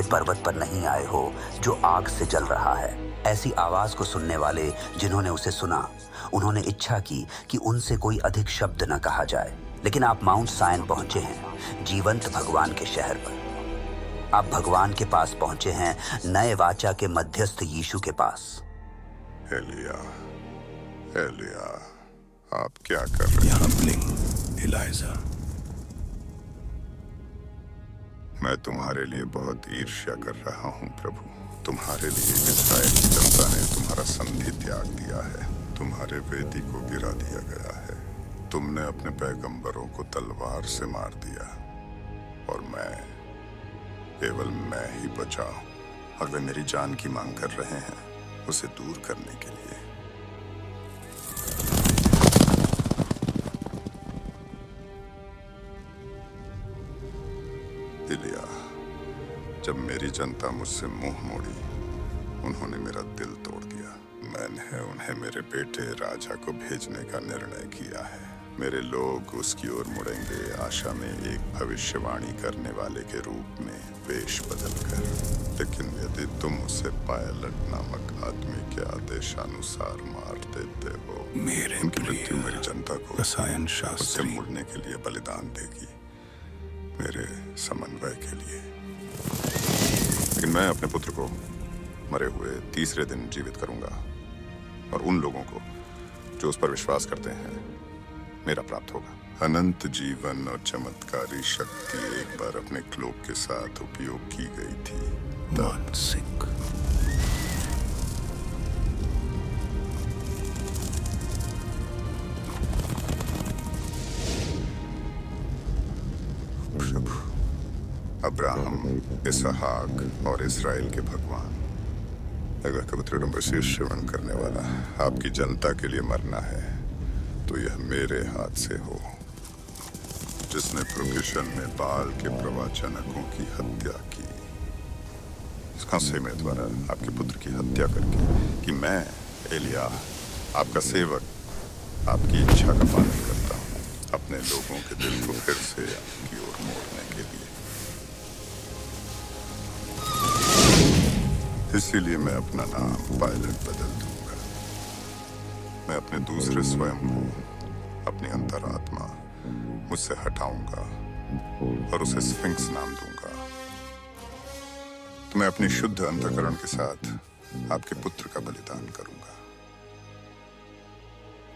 ऐसे पर्वत पर नहीं आए हो जो आग से जल रहा है। ऐसी आवाज को सुनने वाले जिन्होंने उसे सुना, उन्होंने इच्छा की कि उनसे कोई अधिक शब्द न कहा जाए। लेकिन आप माउंट सायन पहुंचे हैं, जीवंत भगवान के शहर पर। आप भगवान के पास पहुंचे हैं, नए वाचा के मध्यस्थ यीशु के पास। एलिया, एलिया, आप क्या कर रहे हैं? Bling, Eliza. मैं तुम्हारे लिए बहुत ईर्ष्या कर रहा हूँ प्रभु। तुम्हारे लिए इस्राएल की जनता ने तुम्हारा संधि त्याग दिया है। तुम्हारे वेदी को गिरा दिया गया है। तुमने अपने पैगंबरों को तलवार से मार दिया और केवल मैं ही बचा हूं। और वे मेरी जान की मांग कर रहे हैं, उसे दूर करने के लिए। एलिया, जब मेरी जनता मुझसे मुंह मोड़ी, उन्होंने मेरा दिल तोड़ दिया। मैंने उन्हें मेरे बेटे राजा को भेजने का निर्णय किया है। मेरे लोग उसकी ओर मुड़ेंगे, आशा में एक भविष्यवाणी करने वाले के रूप में वेश बदलकर। लेकिन यदि तुम उसे पायलट नामक आदमी के आदेशानुसार मार देते हो, उनकी मृत्यु मेरी जनता को रसायन शास्त्री उससे मुड़ने के लिए बलिदान देगी, मेरे समन्वय के लिए। लेकिन मैं अपने पुत्र को मरे हुए तीसरे दिन जीवित करूंगा, और उन लोगों को जो उस पर विश्वास करते हैं मेरा प्राप्त होगा। अनंत जीवन और चमत्कारी शक्ति एक बार अपने क्लोक के साथ उपयोग की गई थी। मानसिक प्रभु, अब्राहम, इसहाक और इस्राएल के भगवान, अगर पवित्र मसीह श्रवण करने वाला आपकी जनता के लिए मरना है तो यह मेरे हाथ से हो, जिसने प्रोकिशन में बाल के प्रवचनकों की हत्या की। इसका से मैं द्वारा आपके पुत्र की हत्या करके कि मैं एलिया, आपका सेवक, आपकी इच्छा का पालन करता हूँ, अपने लोगों के दिल को फिर से आपकी ओर मोड़ने के लिए। इसीलिए मैं अपना नाम पायलट बदल दूंगा। मैं अपने दूसरे स्वयं को, अपनी अंतरात्मा मुझसे हटाऊंगा और उसे स्फिंक्स नाम दूंगा। तो मैं अपनी शुद्ध अंतःकरण के साथ आपके पुत्र का बलिदान करूंगा।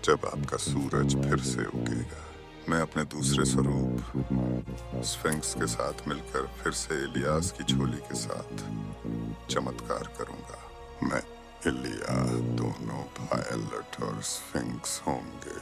जब आपका सूरज फिर से उगेगा, मैं अपने दूसरे स्वरूप स्फिंक्स के साथ मिलकर फिर से इलियास की झोली के साथ चमत्कार करूंगा। मैं एलिया, दोनों पायलट और स्फिंक्स होंगे।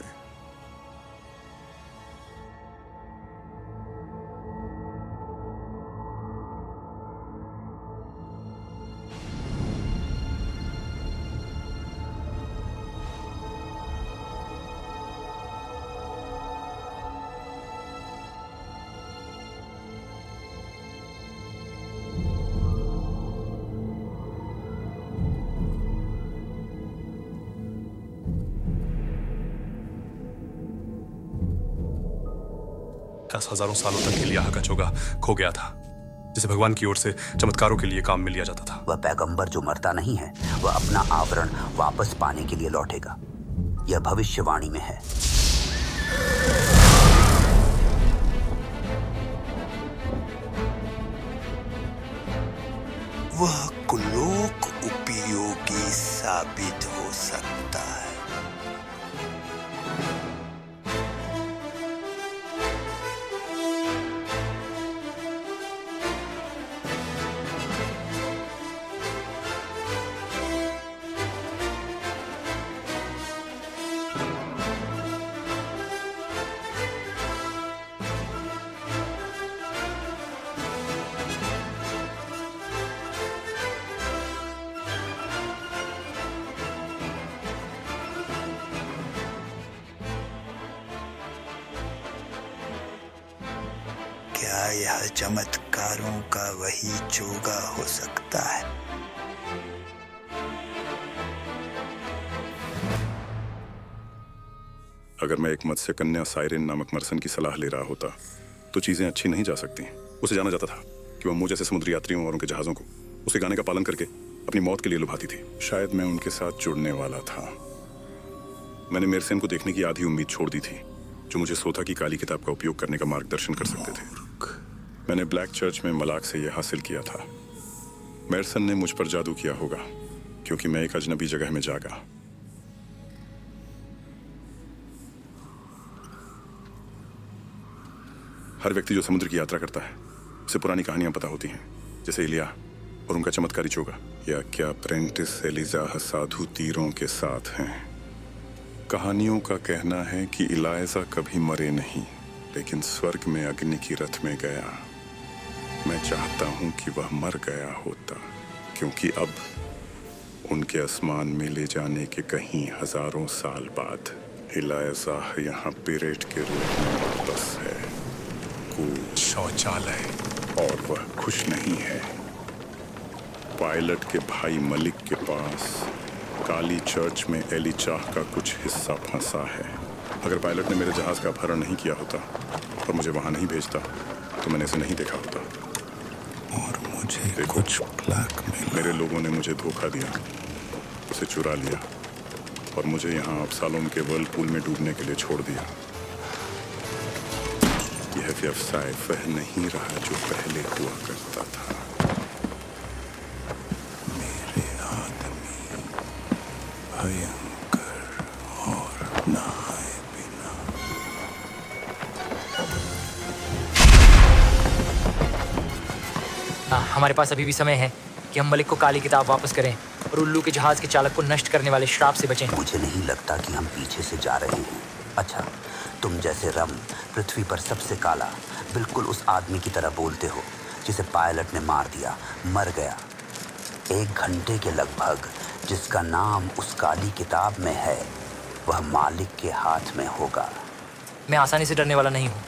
हजारों सालों तक एलिया का चोगा खो गया था, जिसे भगवान की ओर से चमत्कारों के लिए काम में लिया जाता था। वह पैगंबर जो मरता नहीं है, वह अपना आवरण वापस पाने के लिए लौटेगा। यह भविष्यवाणी में है। वह कुलोक उपयोगी साबित हो सकता है। क्या यह चमत्कारों का वही चोगा हो सकता है? अगर मैं एक मत्स्य कन्या साइरिन नामक मरसन की सलाह ले रहा होता तो चीजें अच्छी नहीं जा सकती। उसे जाना जाता था कि वह मुझ जैसे समुद्री यात्रियों और उनके जहाजों को उसके गाने का पालन करके अपनी मौत के लिए लुभाती थी। शायद मैं उनके साथ जुड़ने वाला था। मैंने मेरसेन को देखने की आधी उम्मीद छोड़ दी थी, जो मुझे सोथा की काली किताब का उपयोग करने का मार्गदर्शन कर सकते थे। मैंने ब्लैक चर्च में मलाक से यह हासिल किया था। मेरसन ने मुझ पर जादू किया होगा, क्योंकि मैं एक अजनबी जगह में जागा। हर व्यक्ति जो समुद्र की यात्रा करता है उसे पुरानी कहानियां पता होती हैं, जैसे इलिया और उनका चमत्कारी चोगा, या क्या प्रेंटिस एलिजाह साधु तीरों के साथ हैं। कहानियों का कहना है कि इलायजा कभी मरे नहीं, लेकिन स्वर्ग में अग्नि की रथ में गया। मैं चाहता हूं कि वह मर गया होता, क्योंकि अब उनके आसमान में ले जाने के कहीं हजारों साल बाद इलायजा यहाँ पिरेट के रूप में वापस है। शौचालय, और वह खुश नहीं है। पायलट के भाई मलिक के पास काली चर्च में एलिचाह का कुछ हिस्सा फंसा है। अगर पायलट ने मेरे जहाज का अपहरण नहीं किया होता और मुझे वहां नहीं भेजता तो मैंने इसे नहीं देखा होता। और मुझे कुछ ब्लैकमेल। मेरे लोगों ने मुझे धोखा दिया, उसे चुरा लिया और मुझे यहाँ अब्सालोम के वर्लपूल में डूबने के लिए छोड़ दिया। यह व्यवसाय वह नहीं रहा जो पहले हुआ करता था। मेरे आदमी भयंकर और नहाए बिना। हमारे पास अभी भी समय है कि हम मलिक को काली किताब वापस करें और उल्लू के जहाज के चालक को नष्ट करने वाले श्राप से बचें। मुझे नहीं लगता कि हम पीछे से जा रहे हैं। अच्छा, तुम जैसे रम पृथ्वी पर सबसे काला, बिल्कुल उस आदमी की तरह बोलते हो जिसे पायलट ने मार दिया, मर गया 1 घंटे के लगभग, जिसका नाम उस काली किताब में है, वह मालिक के हाथ में होगा। मैं आसानी से डरने वाला नहीं हूँ,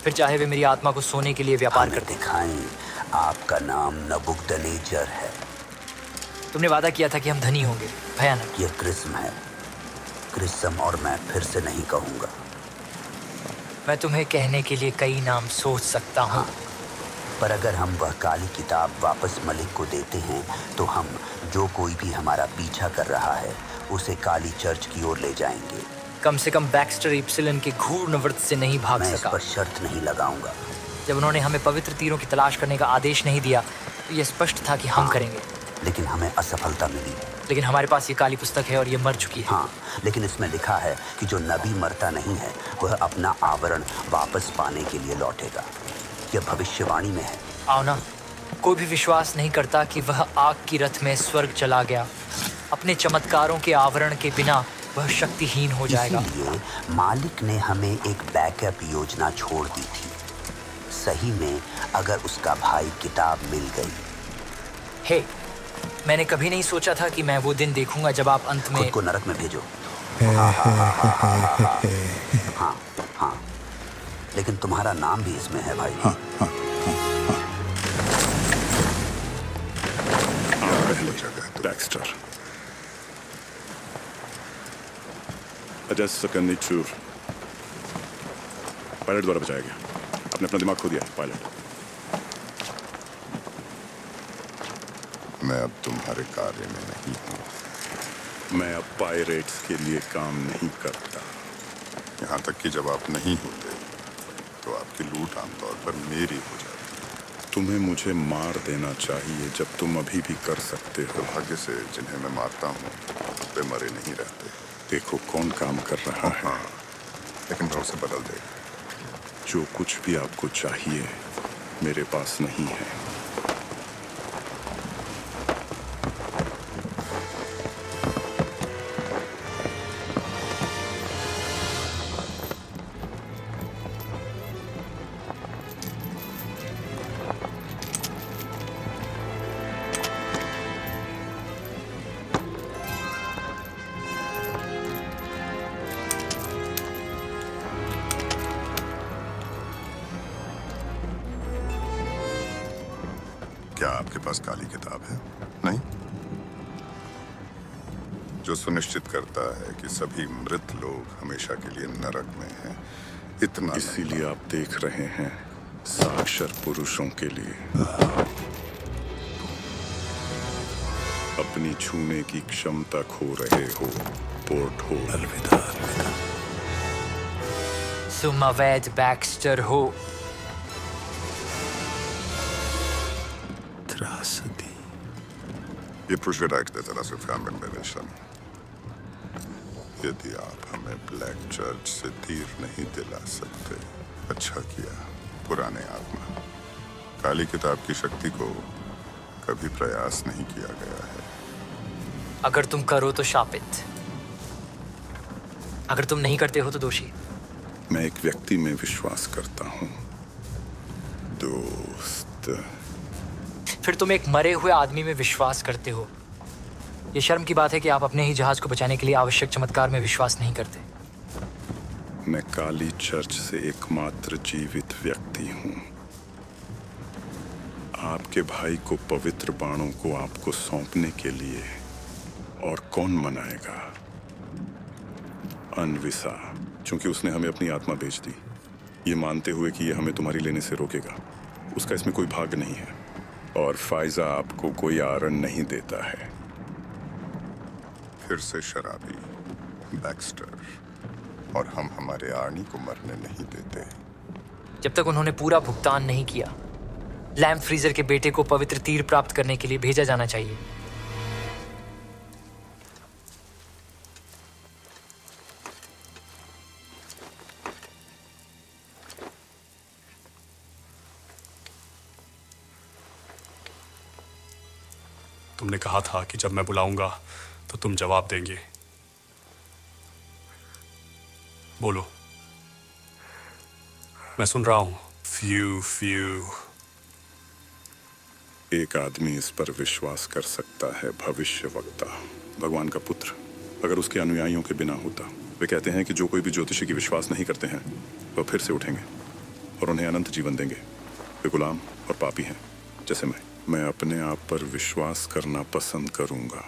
फिर चाहे वे मेरी आत्मा को सोने के लिए व्यापार हमें करते। दिखाएं, आपका नाम नबुकदनेजर है। तुमने वादा किया था कि हम धनी होंगे। भयानक। यह क्रिस्म है, क्रिस्म, और मैं फिर से नहीं कहूँगा। मैं तुम्हें कहने के लिए कई नाम सोच सकता हूँ। पर अगर हम वह काली किताब वापस मलिक को देते हैं तो हम, जो कोई भी हमारा पीछा कर रहा है, उसे काली चर्च की ओर ले जाएंगे। कम से कम बैक्स्टर इप्सिलन के घूर्ण व्रत से नहीं भाग मैं इस सका। पर शर्त नहीं लगाऊंगा। जब उन्होंने हमें पवित्र तीरों की तलाश करने का आदेश नहीं दिया तो यह स्पष्ट था कि हम करेंगे। लेकिन हमें असफलता मिली। लेकिन हमारे पास ये काली पुस्तक है और ये मर चुकी है। हाँ, लेकिन इसमें लिखा है कि जो नबी मरता नहीं है वह अपना आवरण वापस पाने के लिए लौटेगा। यह भविष्यवाणी में है। आओ ना, कोई भी विश्वास नहीं करता कि वह आग की रथ में स्वर्ग चला गया। अपने चमत्कारों के आवरण के बिना वह शक्तिहीन हो जाएगा। इसीलिए मालिक ने हमें एक बैकअप योजना छोड़ दी थी। सही में, अगर उसका भाई किताब मिल गई। हे, मैंने कभी नहीं सोचा था कि मैं वो दिन देखूंगा जब आप अंत में खुद को नरक में भेजो। हाँ हाँ, लेकिन तुम्हारा नाम भी इसमें है भाई। पहले जगह बैक्स्टर, अजस सकंदी चूर, पायलट द्वारा बचाया गया। आपने अपना दिमाग खो दिया पायलट। मैं अब तुम्हारे कार्य में नहीं हूँ। मैं अब पायरेट्स के लिए काम नहीं करता। यहाँ तक कि जब आप नहीं होते तो आपकी लूट आमतौर पर मेरी हो जाती। तुम्हें मुझे मार देना चाहिए जब तुम अभी भी कर सकते हो। दुर्भाग्य से जिन्हें मैं मारता हूँ वे मरे नहीं रहते। देखो कौन काम कर रहा है। हाँ, लेकिन मैं उसे बदल देगा। जो कुछ भी आपको चाहिए मेरे पास नहीं है। क्या आपके पास काली किताब है? नहीं? जो सुनिश्चित करता है कि सभी मृत लोग हमेशा के लिए नरक में हैं। इतना इसीलिए आप देख रहे हैं साक्षर पुरुषों के लिए अपनी छूने की क्षमता खो रहे हो, पोर्ट हो। अलविदा अलविदा। तुम अवैध बैक्स्टर हो। त्रासदी। ये प्रोजेक्ट जरा से फैमिली में विशन। यदि आप हमें ब्लैक चर्च से तीर नहीं दिला सकते, अच्छा किया। पुराने आत्मा, काली किताब की शक्ति को कभी प्रयास नहीं किया गया है। अगर तुम करो तो शापित, अगर तुम नहीं करते हो तो दोषी। मैं एक व्यक्ति में विश्वास करता हूँ, दोस्त। फिर तुम एक मरे हुए आदमी में विश्वास करते हो। ये शर्म की बात है कि आप अपने ही जहाज को बचाने के लिए आवश्यक चमत्कार में विश्वास नहीं करते। मैं काली चर्च से एकमात्र जीवित व्यक्ति हूँ। आपके भाई को पवित्र बाणों को आपको सौंपने के लिए और कौन मनाएगा? अनविसा, क्योंकि उसने हमें अपनी आत्मा बेच दी, ये मानते हुए कि ये हमें तुम्हारी लेने से रोकेगा। उसका इसमें कोई भाग नहीं है। और फाइजा आपको कोई आरण नहीं देता है। फिर से शराबी, बैक्स्टर, और हम हमारे आर्नी को मरने नहीं देते। जब तक उन्होंने पूरा भुगतान नहीं किया, लैम्प फ्रीजर के बेटे को पवित्र तीर प्राप्त करने के लिए भेजा जाना चाहिए। तुमने कहा था कि जब मैं बुलाऊंगा तो तुम जवाब देंगे। बोलो, मैं सुन रहा हूं। फ्यू। एक आदमी इस पर विश्वास कर सकता है, भविष्यवक्ता, भगवान का पुत्र, अगर उसके अनुयायियों के बिना होता। वे कहते हैं कि जो कोई भी ज्योतिषी की विश्वास नहीं करते हैं वह फिर से उठेंगे और उन्हें अनंत जीवन देंगे। वे गुलाम और पापी हैं, जैसे मैं अपने आप पर विश्वास करना पसंद करूंगा।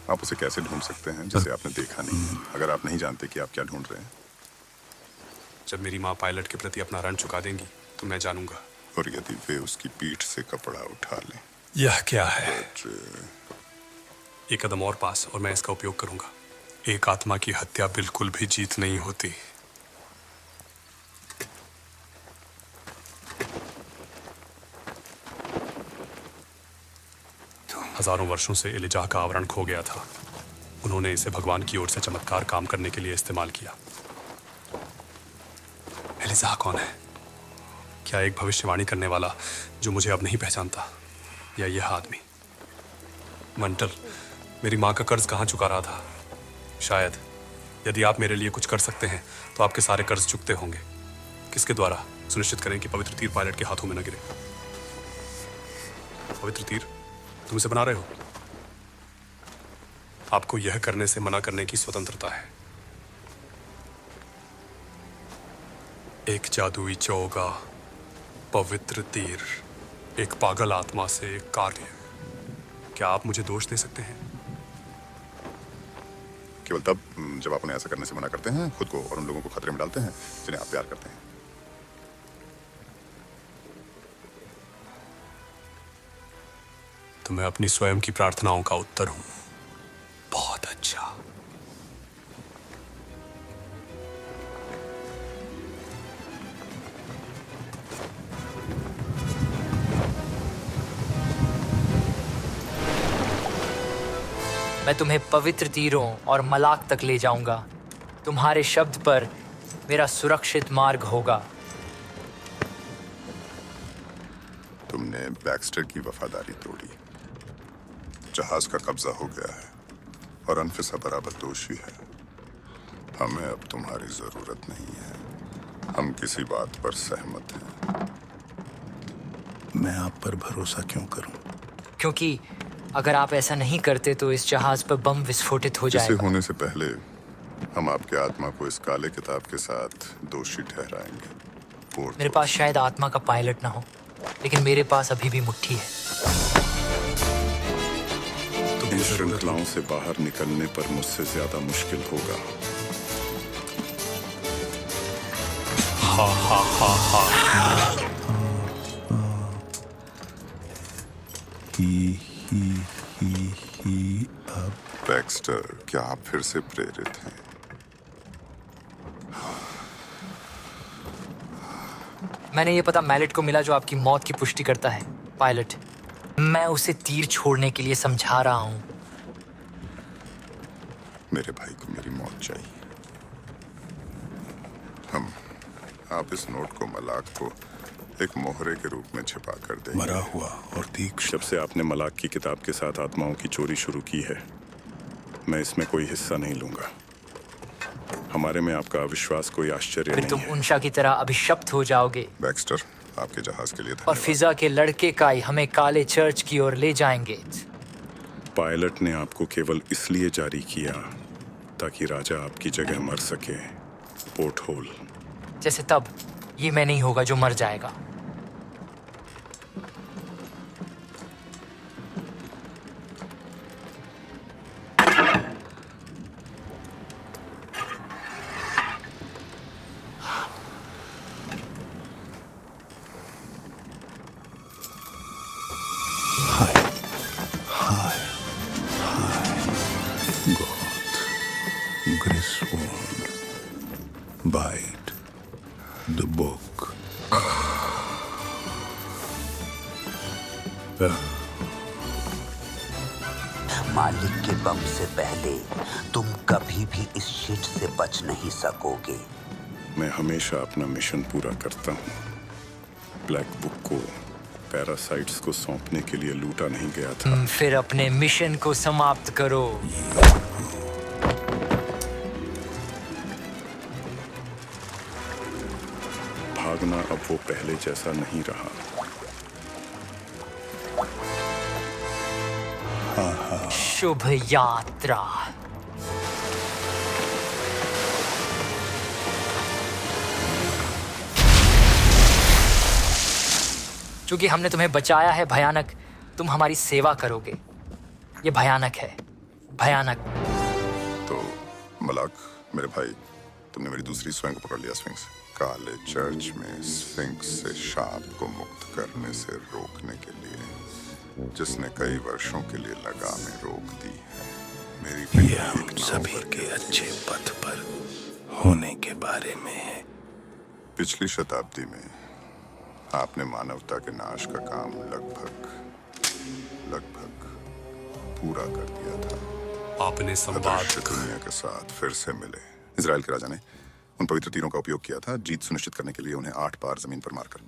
आप उसे कैसे ढूंढ सकते हैं जिसे आपने देखा नहीं, अगर आप नहीं जानते कि आप क्या ढूंढ रहे हैं? जब मेरी माँ पायलट के प्रति अपना ऋण चुका देंगी तो मैं जानूंगा। और यदि वे उसकी पीठ से कपड़ा उठा लें? यह क्या है? बट एक कदम और पास और मैं इसका उपयोग करूंगा। एक आत्मा की हत्या बिल्कुल भी जीत नहीं होती। हजारों वर्षों से एलिजाह का आवरण खो गया था। उन्होंने इसे भगवान की ओर से चमत्कार काम करने के लिए इस्तेमाल किया। एलिजाह कौन है? क्या एक भविष्यवाणी करने वाला जो मुझे अब नहीं पहचानता, या यह आदमी? मंटल मेरी माँ का कर्ज कहाँ चुका रहा था? शायद यदि आप मेरे लिए कुछ कर सकते हैं तो आपके सारे कर्ज चुकते होंगे। किसके द्वारा? सुनिश्चित करें कि पवित्र तीर पायलट के हाथों में न गिरे। पवित्र तीर तुम इसे बना रहे हो? आपको यह करने से मना करने की स्वतंत्रता है। एक जादुई चौगा, पवित्र तीर, एक पागल आत्मा से एक कार्य। क्या आप मुझे दोष दे सकते हैं? केवल तब जब आप उन्हें ऐसा करने से मना करते हैं, खुद को और उन लोगों को खतरे में डालते हैं जिन्हें आप प्यार करते हैं। तो मैं अपनी स्वयं की प्रार्थनाओं का उत्तर हूं। बहुत अच्छा। मैं तुम्हें पवित्र तीरों और मलाक तक ले जाऊंगा। तुम्हारे शब्द पर मेरा सुरक्षित मार्ग होगा। तुमने बैक्स्टर की वफादारी तोड़ी, जहाज का कब्जा हो गया है और अनफिसा बराबर दोषी है। हमें अब तुम्हारी जरूरत नहीं है। हम किसी बात पर सहमत हैं। मैं आप पर भरोसा क्यों करूं? क्योंकि अगर आप ऐसा नहीं करते तो इस जहाज पर बम विस्फोटित हो इसे जाएगा। होने से पहले हम आपके आत्मा को इस काले किताब के साथ दोषी ठहराएंगे। पोर्ट मेरे पास शायद आत्मा का पायलट ना हो, लेकिन मेरे पास अभी भी मुट्ठी है। इन श्रृंखलाओं से बाहर निकलने पर मुझसे ज्यादा मुश्किल होगा। हा हा हा हा। ही अब बैक्स्टर, क्या आप फिर से प्रेरित हैं? मैंने ये पता मैलेट को मिला जो आपकी मौत की पुष्टि करता है, पायलट। मैं उसे तीर छोड़ने के लिए समझा रहा हूँ। मेरे भाई को मेरी मौत चाहिए। आप इस नोट को मलाक को एक मोहरे के रूप में छिपा कर देंगे। मरा हुआ और तीक्ष्ण। जब से आपने मलाक की किताब के साथ आत्माओं की चोरी शुरू की है, मैं इसमें कोई हिस्सा नहीं लूंगा। हमारे में आपका अविश्वास कोई आश्चर्य फिर नहीं तुम है। उनशा की तरह अभिशप्त हो जाओगे बैक्स्टर, आपके जहाज के लिए और धन्यवाद। फिजा के लड़के काई हमें काले चर्च की ओर ले जाएंगे। पायलट ने आपको केवल इसलिए जारी किया ताकि राजा आपकी जगह मर सके। Porthole. जैसे तब ये मैं नहीं होगा जो मर जाएगा। Griswold, bite the book. मालिक के बम से पहले तुम कभी भी इस शिट से बच नहीं सकोगे। मैं हमेशा अपना मिशन पूरा करता हूँ। ब्लैक बुक को पैरासाइट्स को सौंपने के लिए लूटा नहीं गया था। फिर अपने मिशन को समाप्त करो। भागना अब वो पहले जैसा नहीं रहा। शुभ यात्रा। चूंकि हमने तुम्हें बचाया है भयानक, तुम हमारी सेवा करोगे। ये भयानक है, भयानक। तो मलाक, मेरे भाई, तुमने मेरी दूसरी स्वयं को पकड़ लिया। स्फिंक्स काले चर्च में स्फिंक्स से शाप को मुक्त करने से रोकने के लिए, जिसने कई वर्षों के लिए लगामें रोक दी है। मेरी ये हम सभी के अच्छे पथ पर होने के बारे में है। पिछली शताब्दी में आपने मानवता के नाश का काम लगभग पूरा कर दिया था। आपने संवाद अदृश्य दुनिया के साथ फिर से मिले। इजराइल के राजा ने उन पवित्र तीरों का उपयोग किया था, जीत सुनिश्चित करने के लिए उन्हें 8 बार जमीन पर मारकर।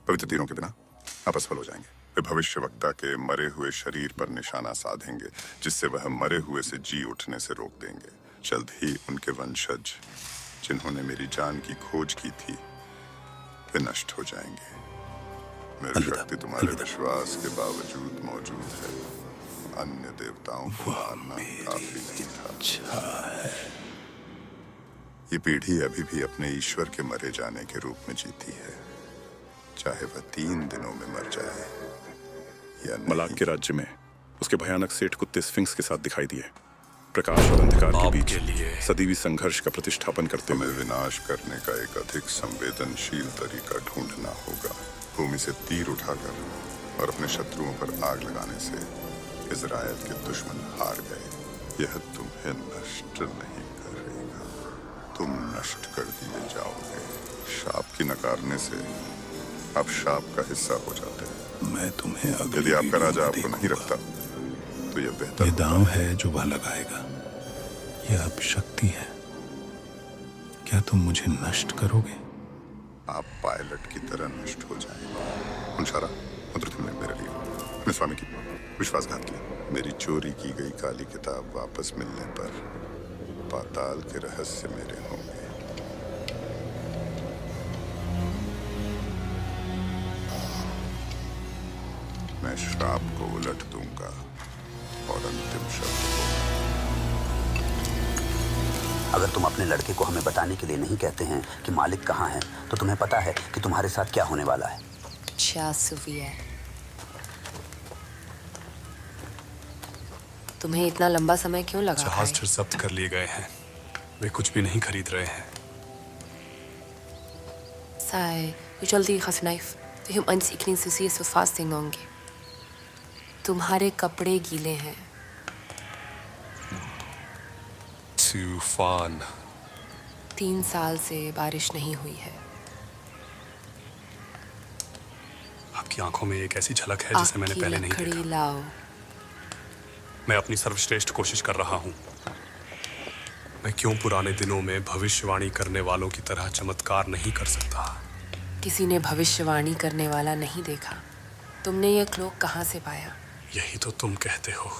पवित्र तीरों के बिना आप असफल हो जाएंगे। वे भविष्यवक्ता के मरे हुए शरीर पर निशाना साधेंगे, जिससे वह मरे हुए से जी उठने से रोक देंगे। जल्द ही उनके वंशज, जिन्होंने मेरी जान की खोज की थी, वे नष्ट हो जाएंगे। मेरी शक्ति तुम्हारे विश्वास के बावजूद मौजूद है। अन्य देवताओं को मारना काफी नहीं था। ये पीढ़ी अभी भी अपने ईश्वर के मरे जाने के रूप में जीती है, चाहे वह 3 दिनों में मर जाए या नहीं। मलाक के राज्य में उसके भयानक सेठ कुत्ते स्फिंक्स के साथ दिखाई दिए। प्रकाश और अंधकार के बीच सदीवी संघर्ष का प्रतिष्ठापन करते हुए हमें विनाश करने का एक अधिक संवेदनशील तरीका ढूंढना होगा। भूमि से तीर उठाकर और अपने शत्रुओं पर आग लगाने से इजराइल के दुश्मन हार गए। यह तुम्हें नष्ट नहीं करेगा, तुम नष्ट कर दिए जाओगे। शाप की नकारने से आप शाप का हिस्सा हो जाते हैं। मैं तुम्हें अगली यदि आपका राजा वीडियो आपको में नहीं देखूंगा। रखता तो यह बेहतर ये होता। दांव है जो वह लगाएगा। यह अब शक्ति है। क्या तुम मुझे नष्ट करोगे? आप पायलट की तरह नष्ट हो जाएंगे। उनशारा, मुद्रित तुमने मेरे लिए अपने स्वामी की विश्वासघात किया। मेरी चोरी की गई काली किताब वापस मिलने पर पाताल के रहस्य मेरे होंगे। मैं श्राप को उलट दूंगा और अंतिम शब्द होगा। अगर तुम अपने लड़के को हमें बताने के लिए नहीं कहते हैं कि मालिक कहाँ है, तो तुम्हें पता है कि तुम्हारे साथ क्या होने वाला है। अच्छा सुफिया, तुम्हें इतना लंबा समय क्यों लगा? जहाज फिर जब्त कर लिए गए हैं। वे कुछ भी नहीं खरीद रहे हैं। Sei, usually Knife. तो हम अनसीखने से ये फास्टिंग होंगे. तुम्हारे कपड़े गीले हैं. तूफान. 3 साल से बारिश नहीं हुई है. आपकी आंखों में एक ऐसी झलक है जिसे मैंने पहले नहीं लकड़ी देखा. लाओ. मैं अपनी सर्वश्रेष्ठ कोशिश कर रहा हूँ. मैं क्यों पुराने दिनों में भविष्यवाणी करने वालों की तरह चमत्कार नहीं कर सकता? किसी ने भविष्यवाणी करने वाला नहीं देखा. तुमने ये क्लोक कहाँ से पाया? यही तो तुम कहते हो.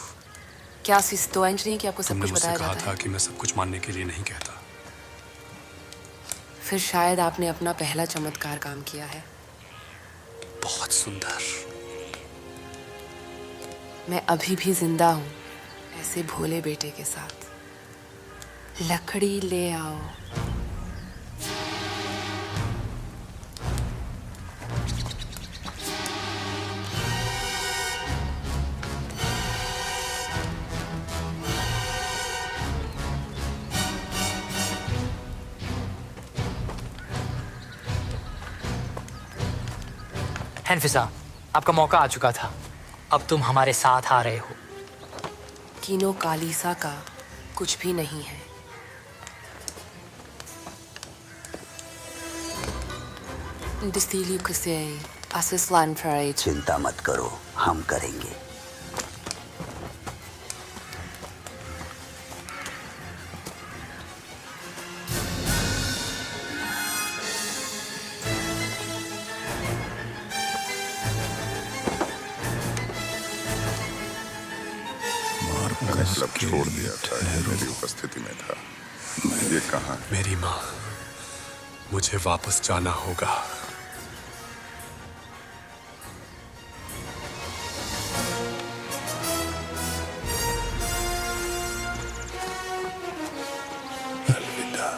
क्या सिस्टोएंज नहीं कि आपको सब तुमने कुछ मुझसे बताया कहा जाता था है? कि मैं सब कुछ मानने के लिए नहीं कहता. फिर शायद आपने अपना पहला चमत्कार काम किया है. बहुत सुंदर. मैं अभी भी जिंदा हूँ, ऐसे भोले बेटे के साथ. लकड़ी ले आओ. हैनफिसा, आपका मौका आ चुका था. अब तुम हमारे साथ आ रहे हो. कीनो कालीसा का कुछ भी नहीं है. चिंता मत करो, हम करेंगे. मतलब छोड़ दिया था, ये मेरी उपस्थिति में था. ये कहाँ है? मेरी माँ, मुझे वापस जाना होगा. अलविदा.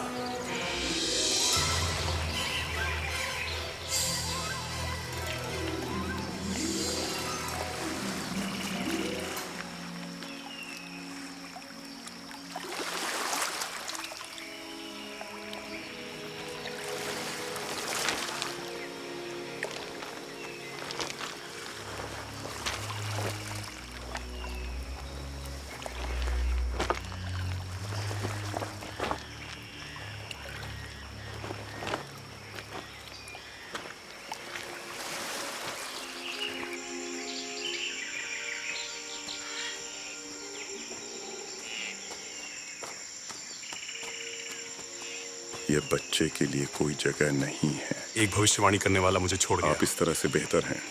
ये बच्चे के लिए कोई जगह नहीं है. एक भविष्यवाणी करने वाला मुझे छोड़ गया. आप इस तरह से बेहतर हैं.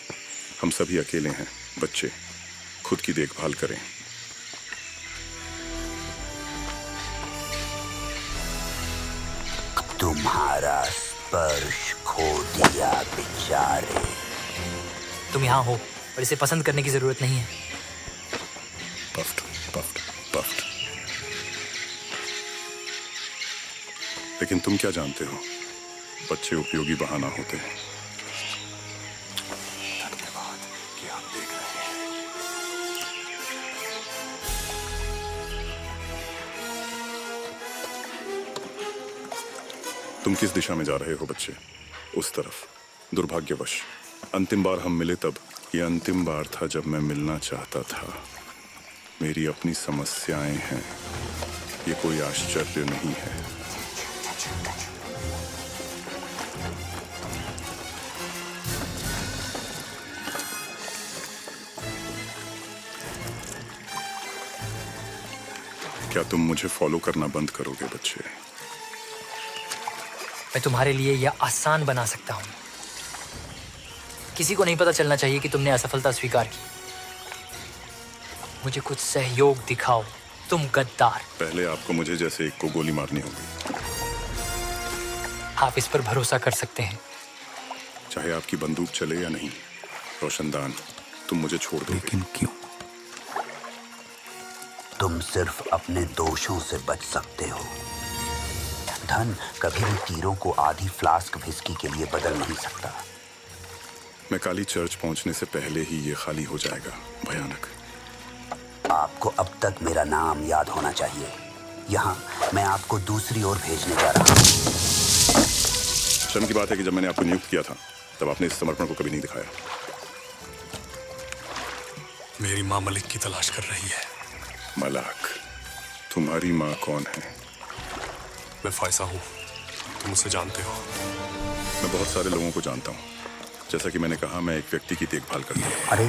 हम सभी अकेले हैं. बच्चे, खुद की देखभाल करें. तुम्हारा स्पर्श खो दिया बेचारे. तुम यहाँ हो और इसे पसंद करने की जरूरत नहीं है. पफ्ट, पफ्ट, पफ्ट. लेकिन तुम क्या जानते हो? बच्चे उपयोगी बहाना होते हैं. धन्यवाद कि आप देख रहे हैं. तुम किस दिशा में जा रहे हो बच्चे? उस तरफ. दुर्भाग्यवश अंतिम बार हम मिले तब ये अंतिम बार था जब मैं मिलना चाहता था. मेरी अपनी समस्याएं हैं. ये कोई आश्चर्य नहीं है. क्या तुम मुझे फॉलो करना बंद करोगे बच्चे? मैं तुम्हारे लिए यह आसान बना सकता हूँ. किसी को नहीं पता चलना चाहिए कि तुमने असफलता स्वीकार की. मुझे कुछ सहयोग दिखाओ, तुम गद्दार. पहले आपको मुझे जैसे एक को गोली मारनी होगी. आप इस पर भरोसा कर सकते हैं. चाहे आपकी बंदूक चले या नहीं, रोशनदान, तुम मुझे छोड़ दोगे. लेकिन क्यों? तुम सिर्फ अपने दोषों से बच सकते हो. धन कभी भी तीरों को आधी फ्लास्क विस्की के लिए बदल नहीं सकता. मैं काली चर्च पहुंचने से पहले ही ये खाली हो जाएगा. भयानक. आपको अब तक मेरा नाम याद होना चाहिए. यहाँ मैं आपको दूसरी ओर भेजने जा रहा हूँ. शर्म की बात है कि जब मैंने आपको नियुक्त किया था तब आपने इस समर्पण को कभी नहीं दिखाया। मेरी माँ मलिक की तलाश कर रही है। मलाक, तुम्हारी माँ कौन है? मैं फायसा हूँ, तुम उसे जानते हो। मैं बहुत सारे लोगों को जानता हूँ। जैसा कि मैंने कहा, मैं एक व्यक्ति की देखभाल करता हूँ। अरे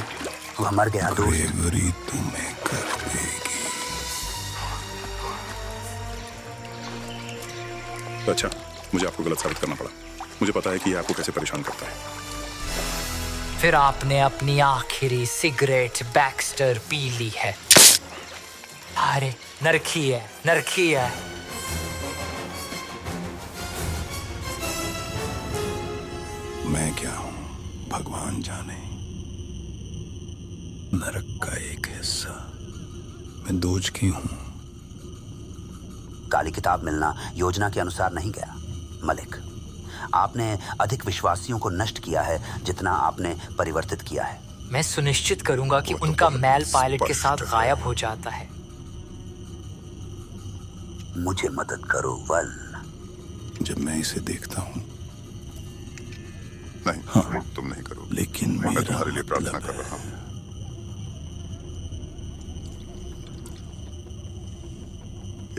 तू मर गया दोस्त। ब्रेवरी तुम्हें कर देगी। अच्छा, मुझे आपको गलत साबित करना पड़ा। मुझे पता है कि ये आपको कैसे परेशान करता है। फिर आपने अपनी आखिरी सिगरेट बैक्स्टर पी ली है। अरे नरखी है, नरखी है। मैं क्या हूं भगवान जाने। नरक का एक हिस्सा। मैं दोज की हूं। काली किताब मिलना योजना के अनुसार नहीं गया मलिक। आपने अधिक विश्वासियों को नष्ट किया है जितना आपने परिवर्तित किया है। मैं सुनिश्चित करूंगा कि उनका मैल पायलट के साथ गायब हो जाता है। मुझे मदद करो वल। जब मैं इसे देखता हूं। नहीं, हाँ, तुम नहीं करोगे। लेकिन मैं मेरा तुम्हारे लिए प्रार्थना मतलब कर रहा हूँ।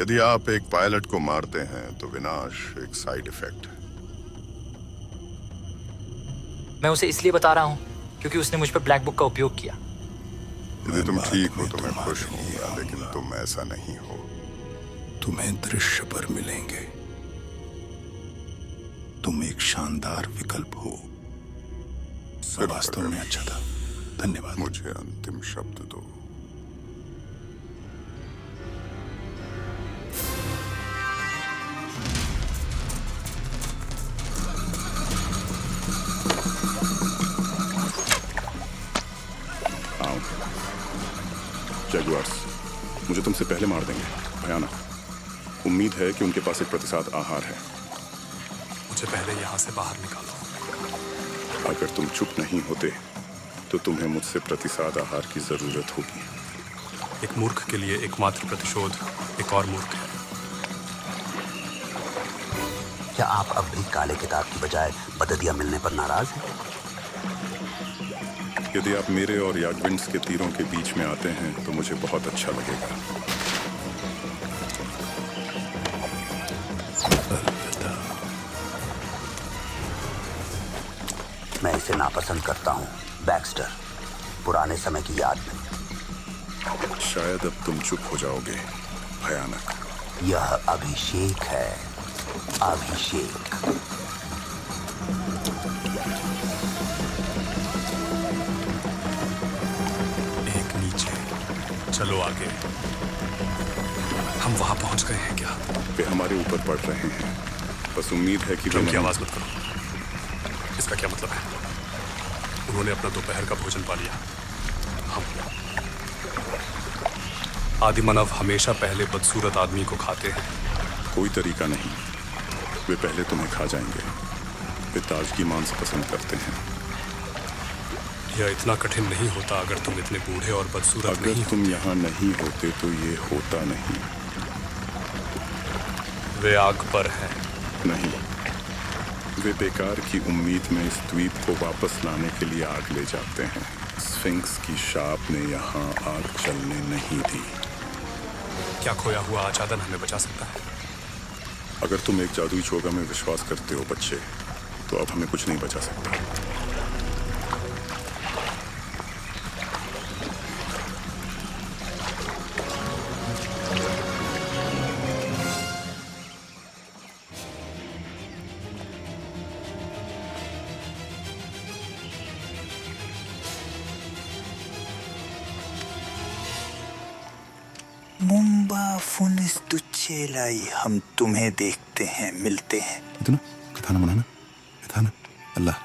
यदि आप एक पायलट को मारते हैं तो विनाश एक साइड इफेक्ट है। मैं उसे इसलिए बता रहा हूं क्योंकि उसने मुझ पर ब्लैक बुक का उपयोग किया। यदि तुम बाद ठीक हो में तो मैं तुम्हारे खुश लिए हूँ, लेकिन तुम ऐसा नहीं हो। तुम्हें दृश्य पर मिलेंगे। तुम एक शानदार विकल्प हो। फिर वास्तव में अच्छा था। धन्यवाद। मुझे अंतिम शब्द दो। आओ, जगुआर्स मुझे तुमसे पहले मार देंगे। भयानक। उम्मीद है कि उनके पास एक प्रतिसाद आहार है। मुझे पहले यहाँ से बाहर निकालो। अगर तुम चुप नहीं होते तो तुम्हें मुझसे प्रतिसाद आहार की जरूरत होगी। एक मूर्ख के लिए एकमात्र प्रतिशोध एक और मूर्ख है। क्या आप अब भी काले किताब की बजाय बददिया मिलने पर नाराज हैं? यदि आप मेरे और यागविंड्स के तीरों के बीच में आते हैं तो मुझे बहुत अच्छा लगेगा। मैं इसे नापसंद करता हूँ बैक्स्टर। पुराने समय की याद में। शायद अब तुम चुप हो जाओगे। भयानक। यह अभिषेक है। अभिषेक। एक नीचे, चलो आगे। हम वहां पहुंच गए हैं क्या? वे हमारे ऊपर पड़ रहे हैं। बस उम्मीद है कि उनकी आवाज मत करो। इसका क्या मतलब है? उन्होंने अपना दोपहर का भोजन पा लिया। हम आदिमानव हमेशा पहले बदसूरत आदमी को खाते हैं। कोई तरीका नहीं। वे पहले तुम्हें खा जाएंगे। वे ताजगी मांस पसंद करते हैं। यह इतना कठिन नहीं होता अगर तुम इतने बूढ़े और बदसूरत अगर नहीं तुम यहाँ नहीं होते तो ये होता नहीं। वे आग पर हैं। नहीं, वे बेकार की उम्मीद में इस द्वीप को वापस लाने के लिए आग ले जाते हैं। स्फिंक्स की शाप ने यहाँ आग चलने नहीं दी। क्या खोया हुआ आच्छादन हमें बचा सकता है? अगर तुम एक जादुई चोगा में विश्वास करते हो बच्चे, तो अब हमें कुछ नहीं बचा सकता। मुंबा फुनिस तुच्चेलाई, हम तुम्हें देखते हैं, मिलते हैं। इतना कथाना मनाना कथाना अल्लाह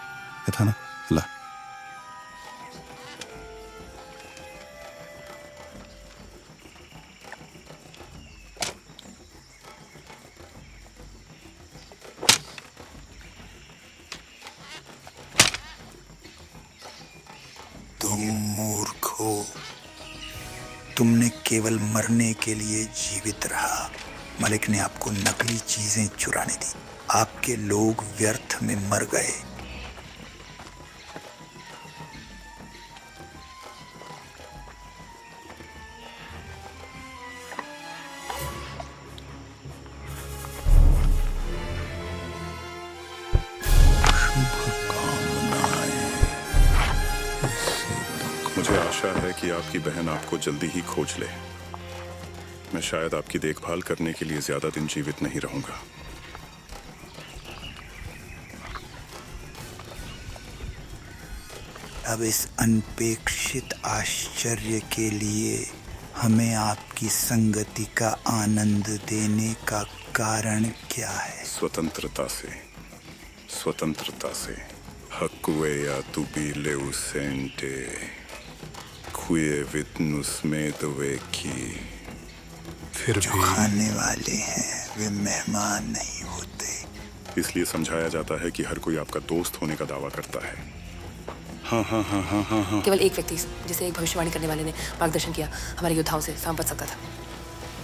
कथाना अल्लाह। तुम मूर्ख हो। तुमने केवल मरने के लिए जीवित रहा। मलिक ने आपको नकली चीजें चुराने दी। आपके लोग व्यर्थ में मर गए। मुझे आशा है कि आपकी बहन आपको जल्दी ही खोज ले। मैं शायद आपकी देखभाल करने के लिए ज्यादा दिन जीवित नहीं रहूंगा। अब इस अनपेक्षित आश्चर्य के लिए हमें आपकी संगति का आनंद देने का कारण क्या है? स्वतंत्रता से, स्वतंत्रता से। हकुए या तुबीले उसेंटे खुए वितनुस में दुए की। फिर जो भी खाने वाले हैं वे मेहमान नहीं होते। इसलिए समझाया जाता है कि हर कोई आपका दोस्त होने का दावा करता है। हाँ। केवल एक व्यक्ति जिसे एक भविष्यवाणी करने वाले ने मार्गदर्शन किया हमारे योद्धाओं से सांप बच सकता था।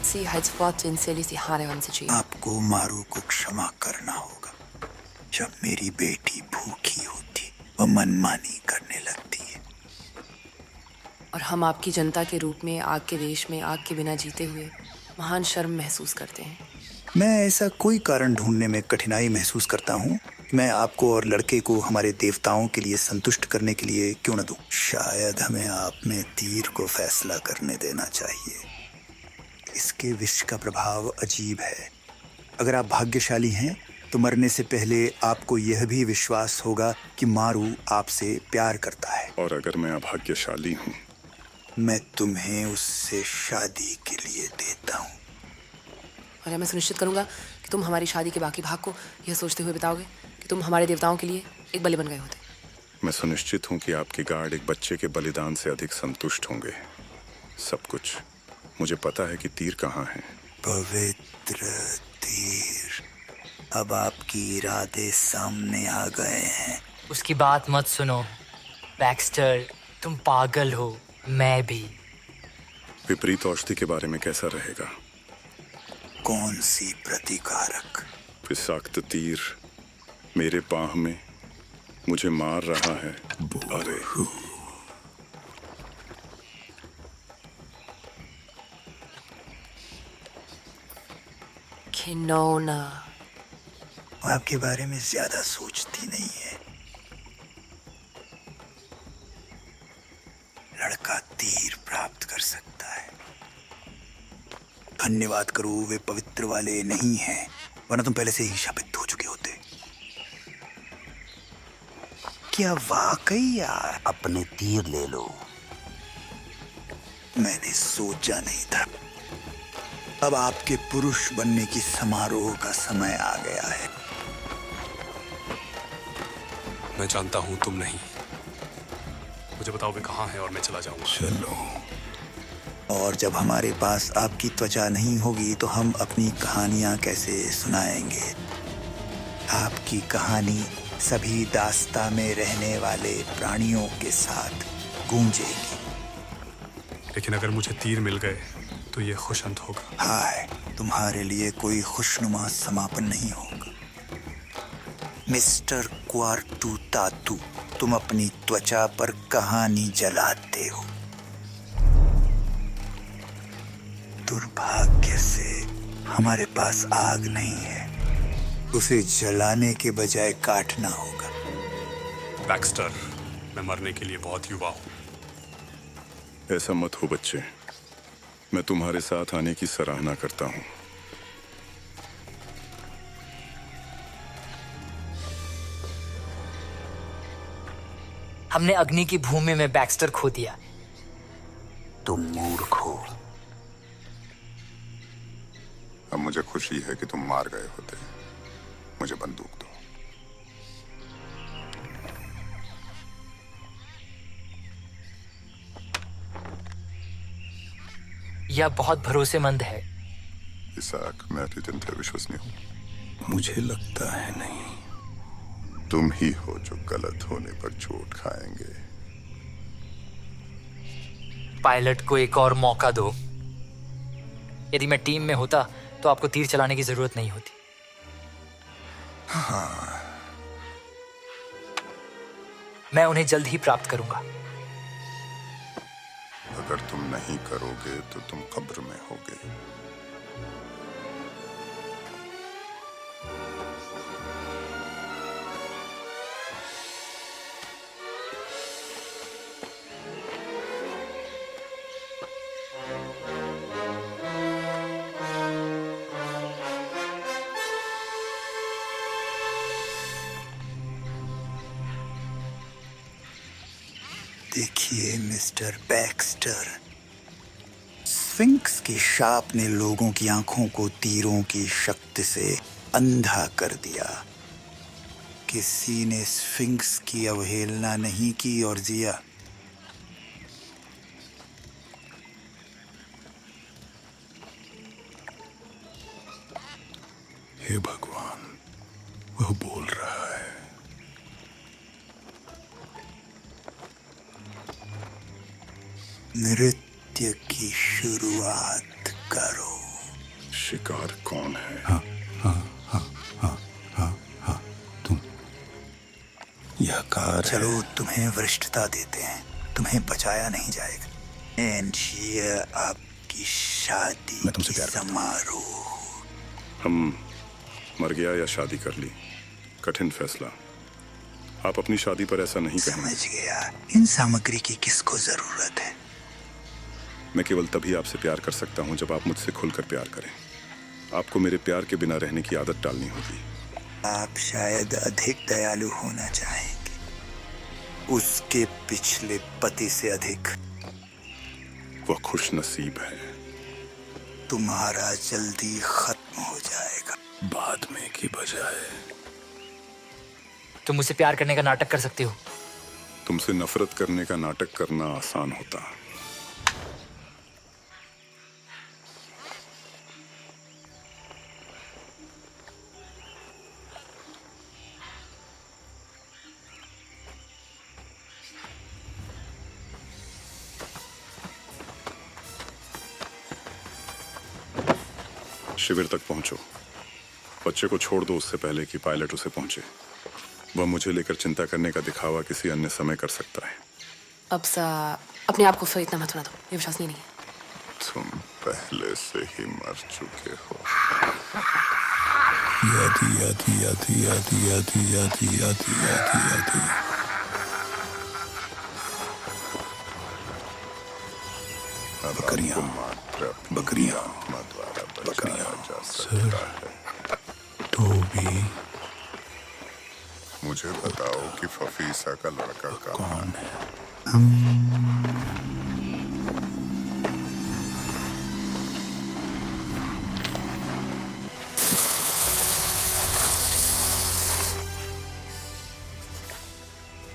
Sie hat Worte से die Haare haben sich आपको मारू को क्षमा करना होगा। जब मेरी बेटी भूखी होती वह मनमानी करने लगती है। और हम आपकी जनता के रूप में आग के देश में आग के बिना जीते हुए महान शर्म महसूस करते हैं। मैं ऐसा कोई कारण ढूंढने में कठिनाई महसूस करता हूँ। मैं आपको और लड़के को हमारे देवताओं के लिए संतुष्ट करने के लिए क्यों न दूं? शायद हमें आप में तीर को फैसला करने देना चाहिए। इसके विष का प्रभाव अजीब है। अगर आप भाग्यशाली हैं तो मरने से पहले आपको यह भी विश्वास होगा कि मारू आपसे प्यार करता है। और अगर मैं अभाग्यशाली हूँ, मैं तुम्हें उससे शादी के लिए देता हूँ। और मैं सुनिश्चित करूंगा कि तुम हमारी शादी के बाकी भाग को यह सोचते हुए बिताओगे कि तुम हमारे देवताओं के लिए एक बलि बन गए होते। मैं सुनिश्चित हूँ कि आपके गार्ड एक बच्चे के बलिदान से अधिक संतुष्ट होंगे। सब कुछ। मुझे पता है कि तीर कहाँ है। पवित्र तीर अब आपकी इरादे सामने आ गए हैं। उसकी बात मत सुनो बैक्स्टर, तुम पागल हो। मैं भी। विपरीत औषधि के बारे में कैसा रहेगा? कौन सी प्रतिकारक? विषाक्त तीर मेरे बाह में मुझे मार रहा है। अरे खिनौना। वो आपके बारे में ज्यादा सोचती नहीं है। लड़का तीर प्राप्त कर सकता है। धन्यवाद करो वे पवित्र वाले नहीं हैं, वरना तुम पहले से ही शापित हो चुके होते। क्या वाकई यार? अपने तीर ले लो। मैंने सोचा नहीं था। अब आपके पुरुष बनने की समारोह का समय आ गया है। मैं जानता हूं तुम नहीं। मुझे बताओ वे कहाँ हैं और मैं चला जाऊंगा। चलो। और जब हमारे पास आपकी त्वचा नहीं होगी तो हम अपनी कहानियां कैसे सुनाएंगे? आपकी कहानी सभी दास्ता में रहने वाले प्राणियों के साथ गूंजेगी। लेकिन अगर मुझे तीर मिल गए तो ये खुश अंत होगा। हाय, तुम्हारे लिए कोई खुशनुमा समापन नहीं होगा। मिस्टर क्वार्टू तातू, तुम अपनी त्वचा पर कहानी जलाते हो। दुर्भाग्य से हमारे पास आग नहीं है। उसे जलाने के बजाय काटना होगा। बैक्स्टर, मैं मरने के लिए बहुत युवा हूं। ऐसा मत हो बच्चे। मैं तुम्हारे साथ आने की सराहना करता हूँ। हमने अग्नि की भूमि में बैक्स्टर खो दिया। तुम मूर्ख हो। अब मुझे खुशी है कि तुम मार गए होते। मुझे बंदूक दो। यह बहुत भरोसेमंद है। इसाक, मैं अत्यंत विश्वसनीय हूँ। मुझे लगता है नहीं। तुम ही हो जो गलत होने पर चोट खाएंगे। पायलट को एक और मौका दो। यदि मैं टीम में होता तो आपको तीर चलाने की जरूरत नहीं होती। मैं उन्हें जल्द ही प्राप्त करूंगा। अगर तुम नहीं करोगे तो तुम कब्र में होगे। देखिए मिस्टर बैक्स्टर, स्फिंक्स के शाप ने लोगों की आंखों को तीरों की शक्ति से अंधा कर दिया। किसी ने स्फिंक्स की अवहेलना नहीं की और जिया। हे भगवान, वह बोल रहा है। नृत्य की शुरुआत करो। शिकार कौन है? तुम। यह कार चलो तुम्हें वरिष्ठता देते हैं, तुम्हें बचाया नहीं जाएगा। एंड ये आपकी शादी मैं तुमसे की प्यार करता हूं। समारोह। हम मर गया या शादी कर ली, कठिन फैसला। आप अपनी शादी पर ऐसा नहीं कहेंगे। समझ गया। इन सामग्री की किसको जरूरत है? मैं केवल तभी आपसे प्यार कर सकता हूं जब आप मुझसे खुलकर प्यार करें। आपको मेरे प्यार के बिना रहने की आदत डालनी होगी। आप शायद अधिक दयालु होना चाहेंगे, उसके पिछले पति से अधिक। वह खुश नसीब है। तुम्हारा जल्दी खत्म हो जाएगा। बाद में की बजाय। तुम मुझसे प्यार करने का नाटक कर सकते हो। तुमसे नफरत करने का नाटक करना आसान होता। शिविर तक पहुंचो। बच्चे को छोड़ दो उससे पहले कि पायलट उसे पहुंचे। वह मुझे लेकर चिंता करने का दिखावा किसी अन्य समय कर सकता है। अब सा अपने आप को फिर इतना मत सुना दो, ये विश्वसनीय नहीं है। तुम पहले से ही मर चुके हो। यादी यादी यादी यादी यादी यादी यादी यादी यादी। अब बकरियां, आपको मात्र अपनी बकरियां, आत्मा द्वारा बकरियां। बचाया जा सर, सकता है। टोबी मुझे बताओ कि फफीसा का लड़का कहाँ कौन है?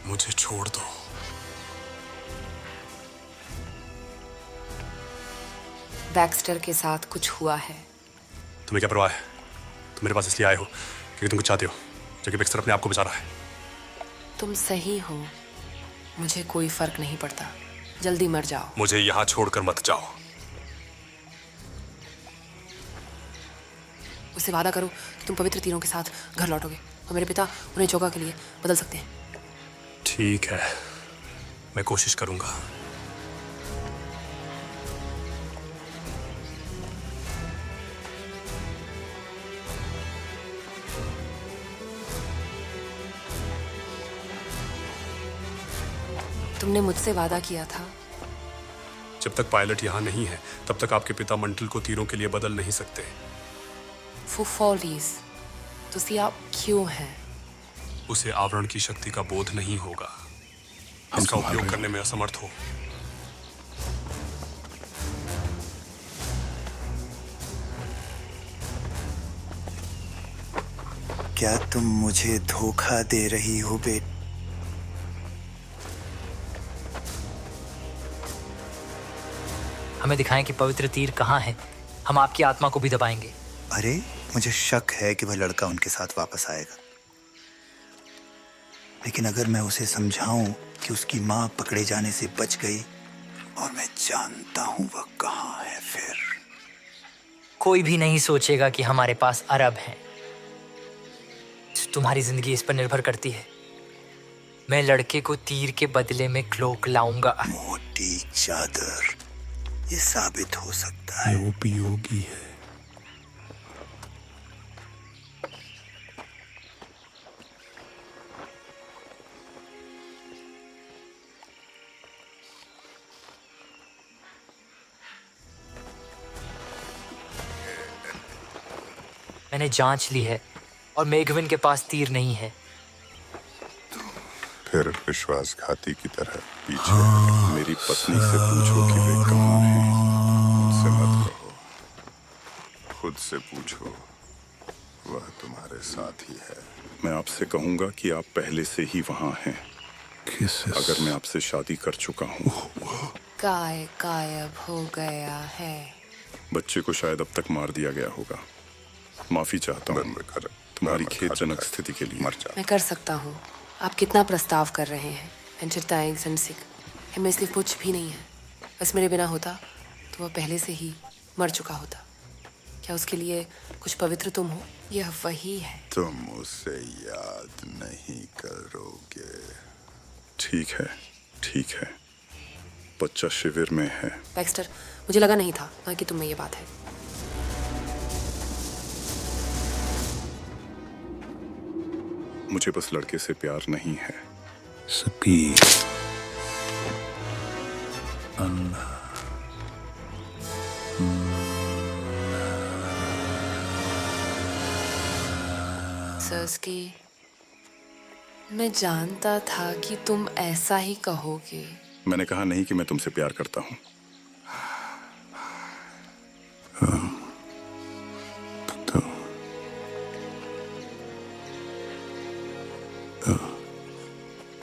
मुझे छोड़ दो। बैक्स्टर के साथ कुछ हुआ है। तुम्हें क्या परवाह है? तुम मेरे पास इसलिए आए हो क्योंकि तुम कुछ चाहते हो, जबकि बैक्स्टर अपने आप को बचा रहा है। तुम सही हो, मुझे कोई फर्क नहीं पड़ता। जल्दी मर जाओ। मुझे यहाँ छोड़कर मत जाओ। उससे वादा करो कि तुम पवित्र तीरों के साथ घर लौटोगे और मेरे पिता उन्हें चौका के लिए बदल सकते हैं। ठीक है, मैं कोशिश करूंगा। तुमने मुझसे वादा किया था। जब तक पायलट यहाँ नहीं है तब तक आपके पिता मंटल को तीरों के लिए बदल नहीं सकते। फुफॉलीज, तुसी आप क्यों हैं? उसे आवरण की शक्ति का बोध नहीं होगा। इसका उपयोग करने में असमर्थ हो। क्या तुम मुझे धोखा दे रही हो बेट? हमें दिखाएं कि पवित्र तीर कहाँ है। हम आपकी आत्मा को भी दबाएंगे। अरे मुझे शक है कि वह लड़का उनके साथ वापस आएगा, लेकिन अगर मैं उसे समझाऊं कि उसकी माँ पकड़े जाने से बच गई और मैं जानता हूं वह कहाँ है, फिर कोई भी नहीं सोचेगा कि हमारे पास अरब हैं। तुम्हारी जिंदगी इस पर निर्भर करती है। मैं लड़के को तीर के बदले में क्लोक लाऊंगा। मोटी चादर, ये साबित हो सकता है। ये उपयोगी है। मैंने जांच ली है और मेघविन के पास तीर नहीं है। फिर विश्वासघाती की तरह पीछे मेरी पत्नी से पूछो कि वे कहाँ हैं। उनसे मत कहो, खुद से पूछो, वह तुम्हारे साथ ही है। मैं आपसे कहूंगा कि आप पहले से ही वहां हैं। अगर मैं आपसे शादी कर चुका हूँ। काय गायब हो गया है। बच्चे को शायद अब तक मार दिया गया होगा। माफी चाहता हूँ तुम्हारी खेदजनक स्थिति के लिए। मैं कर सकता हूँ। आप कितना प्रस्ताव कर रहे हैं? मैं इसलिए कुछ भी नहीं है। बस मेरे बिना होता तो वह पहले से ही मर चुका होता। क्या उसके लिए कुछ पवित्र तुम हो? यह वही है। तुम उसे याद नहीं करोगे। ठीक है, ठीक है। बच्चा शिविर में है। बैक्स्टर, मुझे लगा नहीं था कि तुम में ये बात है। मुझे बस लड़के से प्यार नहीं है। सकीर, अल्लाह, सर्स्की, मैं जानता था कि तुम ऐसा ही कहोगे। मैंने कहा नहीं कि मैं तुमसे प्यार करता हूँ।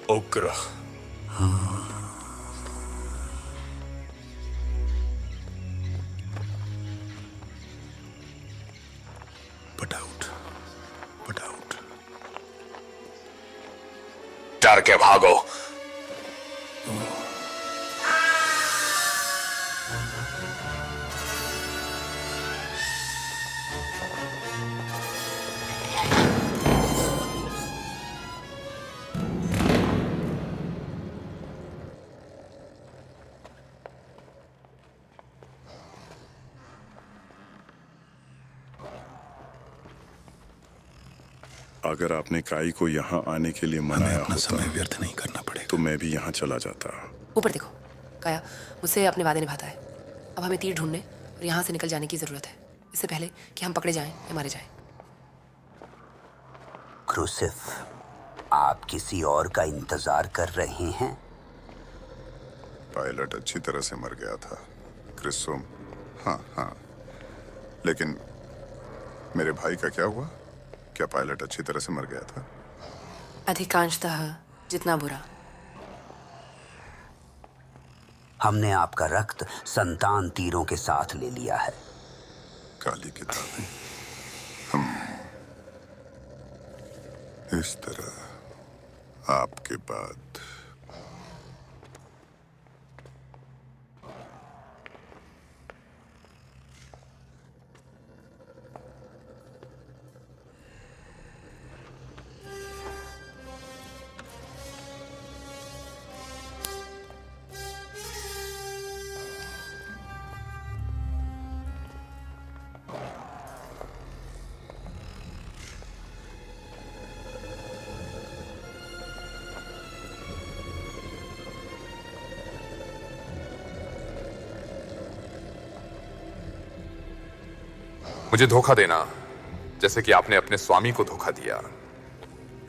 उग्र। Put out. Put out. डर के भागो। अगर आपने काई को यहाँ आने के लिए मनाया अपना होता, समय व्यर्थ नहीं करना पड़ेगा। तो मैं भी यहाँ चला जाता। ऊपर देखो, काया मुझसे अपने वादे निभाता है। अब हमें तीर ढूंढने और यहाँ से निकल जाने की जरूरत है, इससे पहले कि हम पकड़े जाएं या मारे जाएं। क्रूसिफ, आप किसी और का इंतजार कर रहे हैं? पायलट अच्छी तरह से मर गया था, क्रिसोम। हाँ, लेकिन मेरे भाई का क्या हुआ? क्या पायलट अच्छी तरह से मर गया था? अधिकांशतः जितना बुरा। हमने आपका रक्त संतान तीरों के साथ ले लिया है। काली किताबें। हम इस तरह आपके बाद मुझे धोखा देना, जैसे कि आपने अपने स्वामी को धोखा दिया,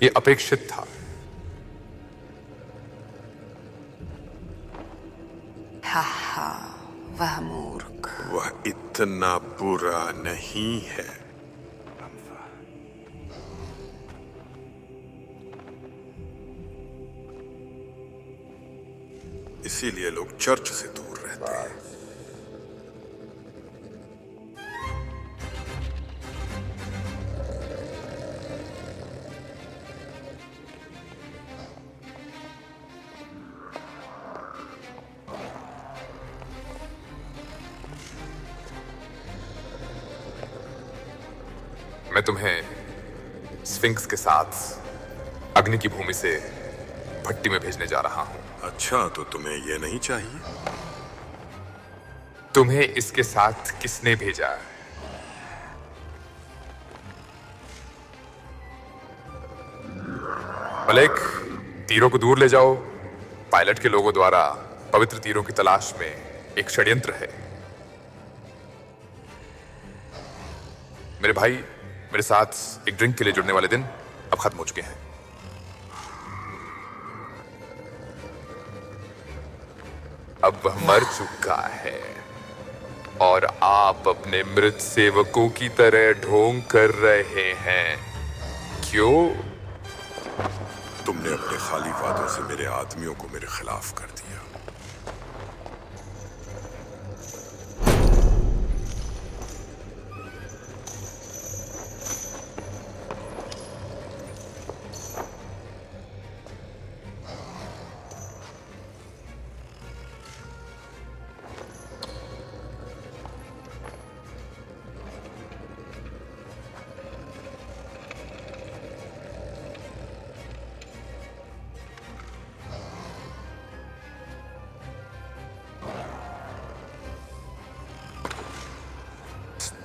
ये अपेक्षित था। हा, वह मूर्ख। वह इतना बुरा नहीं है। इसीलिए लोग चर्च से दूर रहते हैं। मैं तुम्हें स्फिंक्स के साथ अग्नि की भूमि से भट्टी में भेजने जा रहा हूं। अच्छा, तो तुम्हें ये नहीं चाहिए? तुम्हें इसके साथ किसने भेजा? मलिक, तीरों को दूर ले जाओ। पायलट के लोगों द्वारा पवित्र तीरों की तलाश में एक षड्यंत्र है। मेरे भाई, मेरे साथ एक ड्रिंक के लिए जुड़ने वाले दिन अब खत्म हो चुके हैं। अब वह मर चुका है और आप अपने मृत सेवकों की तरह ढोंग कर रहे हैं। क्यों? तुमने अपने खाली वादों से मेरे आदमियों को मेरे खिलाफ कर दिया।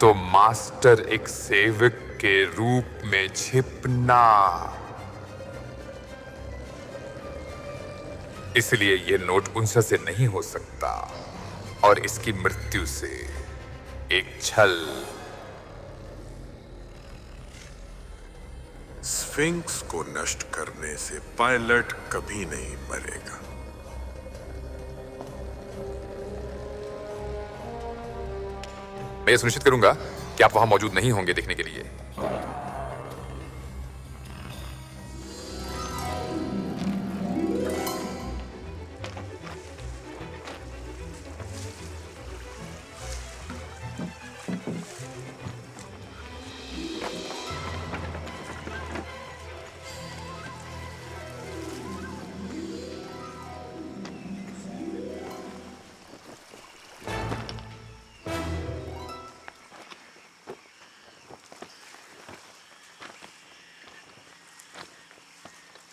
तो मास्टर एक सेवक के रूप में छिपना, इसलिए यह नोट उनसे से नहीं हो सकता और इसकी मृत्यु से एक छल। स्फिंक्स को नष्ट करने से पायलट कभी नहीं मरेगा। मैं ये सुनिश्चित करूंगा कि आप वहां मौजूद नहीं होंगे देखने के लिए।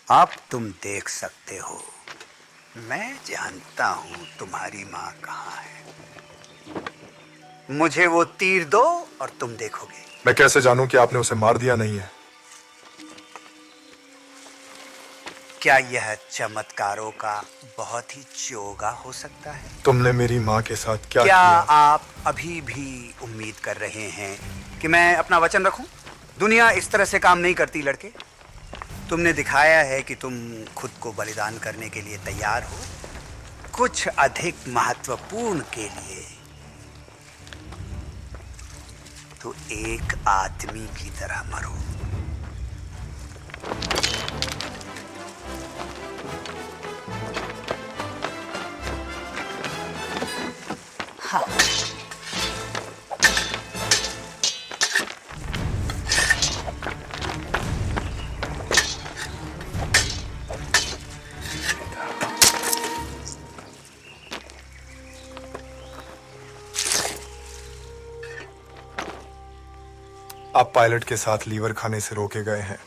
अब तुम देख सकते हो, मैं जानता हूं तुम्हारी मां कहां है। मुझे वो तीर दो और तुम देखोगे। मैं कैसे जानूं कि आपने उसे मार दिया नहीं है? क्या यह चमत्कारों का बहुत ही चोगा हो सकता है? तुमने मेरी माँ के साथ क्या क्या किया? आप अभी भी उम्मीद कर रहे हैं कि मैं अपना वचन रखूं? दुनिया इस तरह से काम नहीं करती लड़के। तुमने दिखाया है कि तुम खुद को बलिदान करने के लिए तैयार हो, कुछ अधिक महत्वपूर्ण के लिए। तो एक आदमी की तरह मरो। हाँ। आप पायलट के साथ लीवर खाने से रोके गए हैं।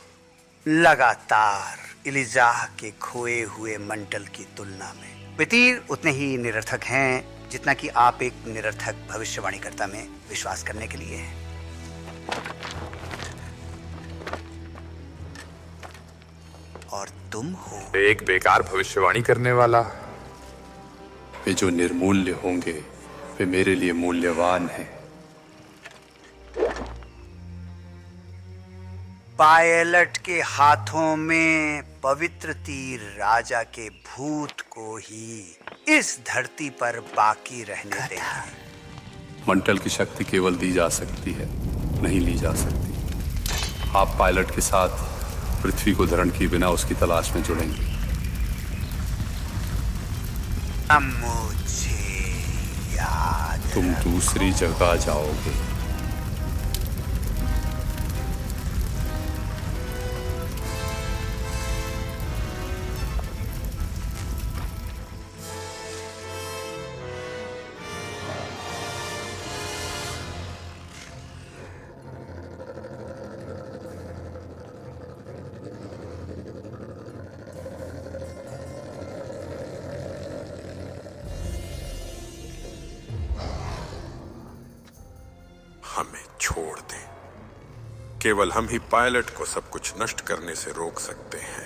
लगातार इलिजाह के खोए हुए मंटल की तुलना में वे तीर उतने ही निरर्थक हैं जितना कि आप एक निरर्थक भविष्यवाणीकर्ता में विश्वास करने के लिए हैं। और तुम हो एक बेकार भविष्यवाणी करने वाला। वे जो निर्मूल्य होंगे वे मेरे लिए मूल्यवान हैं। पायलट के हाथों में पवित्र तीर राजा के भूत को ही इस धरती पर बाकी रहने देना। मंटल की शक्ति केवल दी जा सकती है, नहीं ली जा सकती। आप पायलट के साथ पृथ्वी को धरण किए बिना उसकी तलाश में जुड़ेंगे। मुझे याद, तुम दूसरी जगह जाओगे। केवल हम ही पायलट को सब कुछ नष्ट करने से रोक सकते हैं।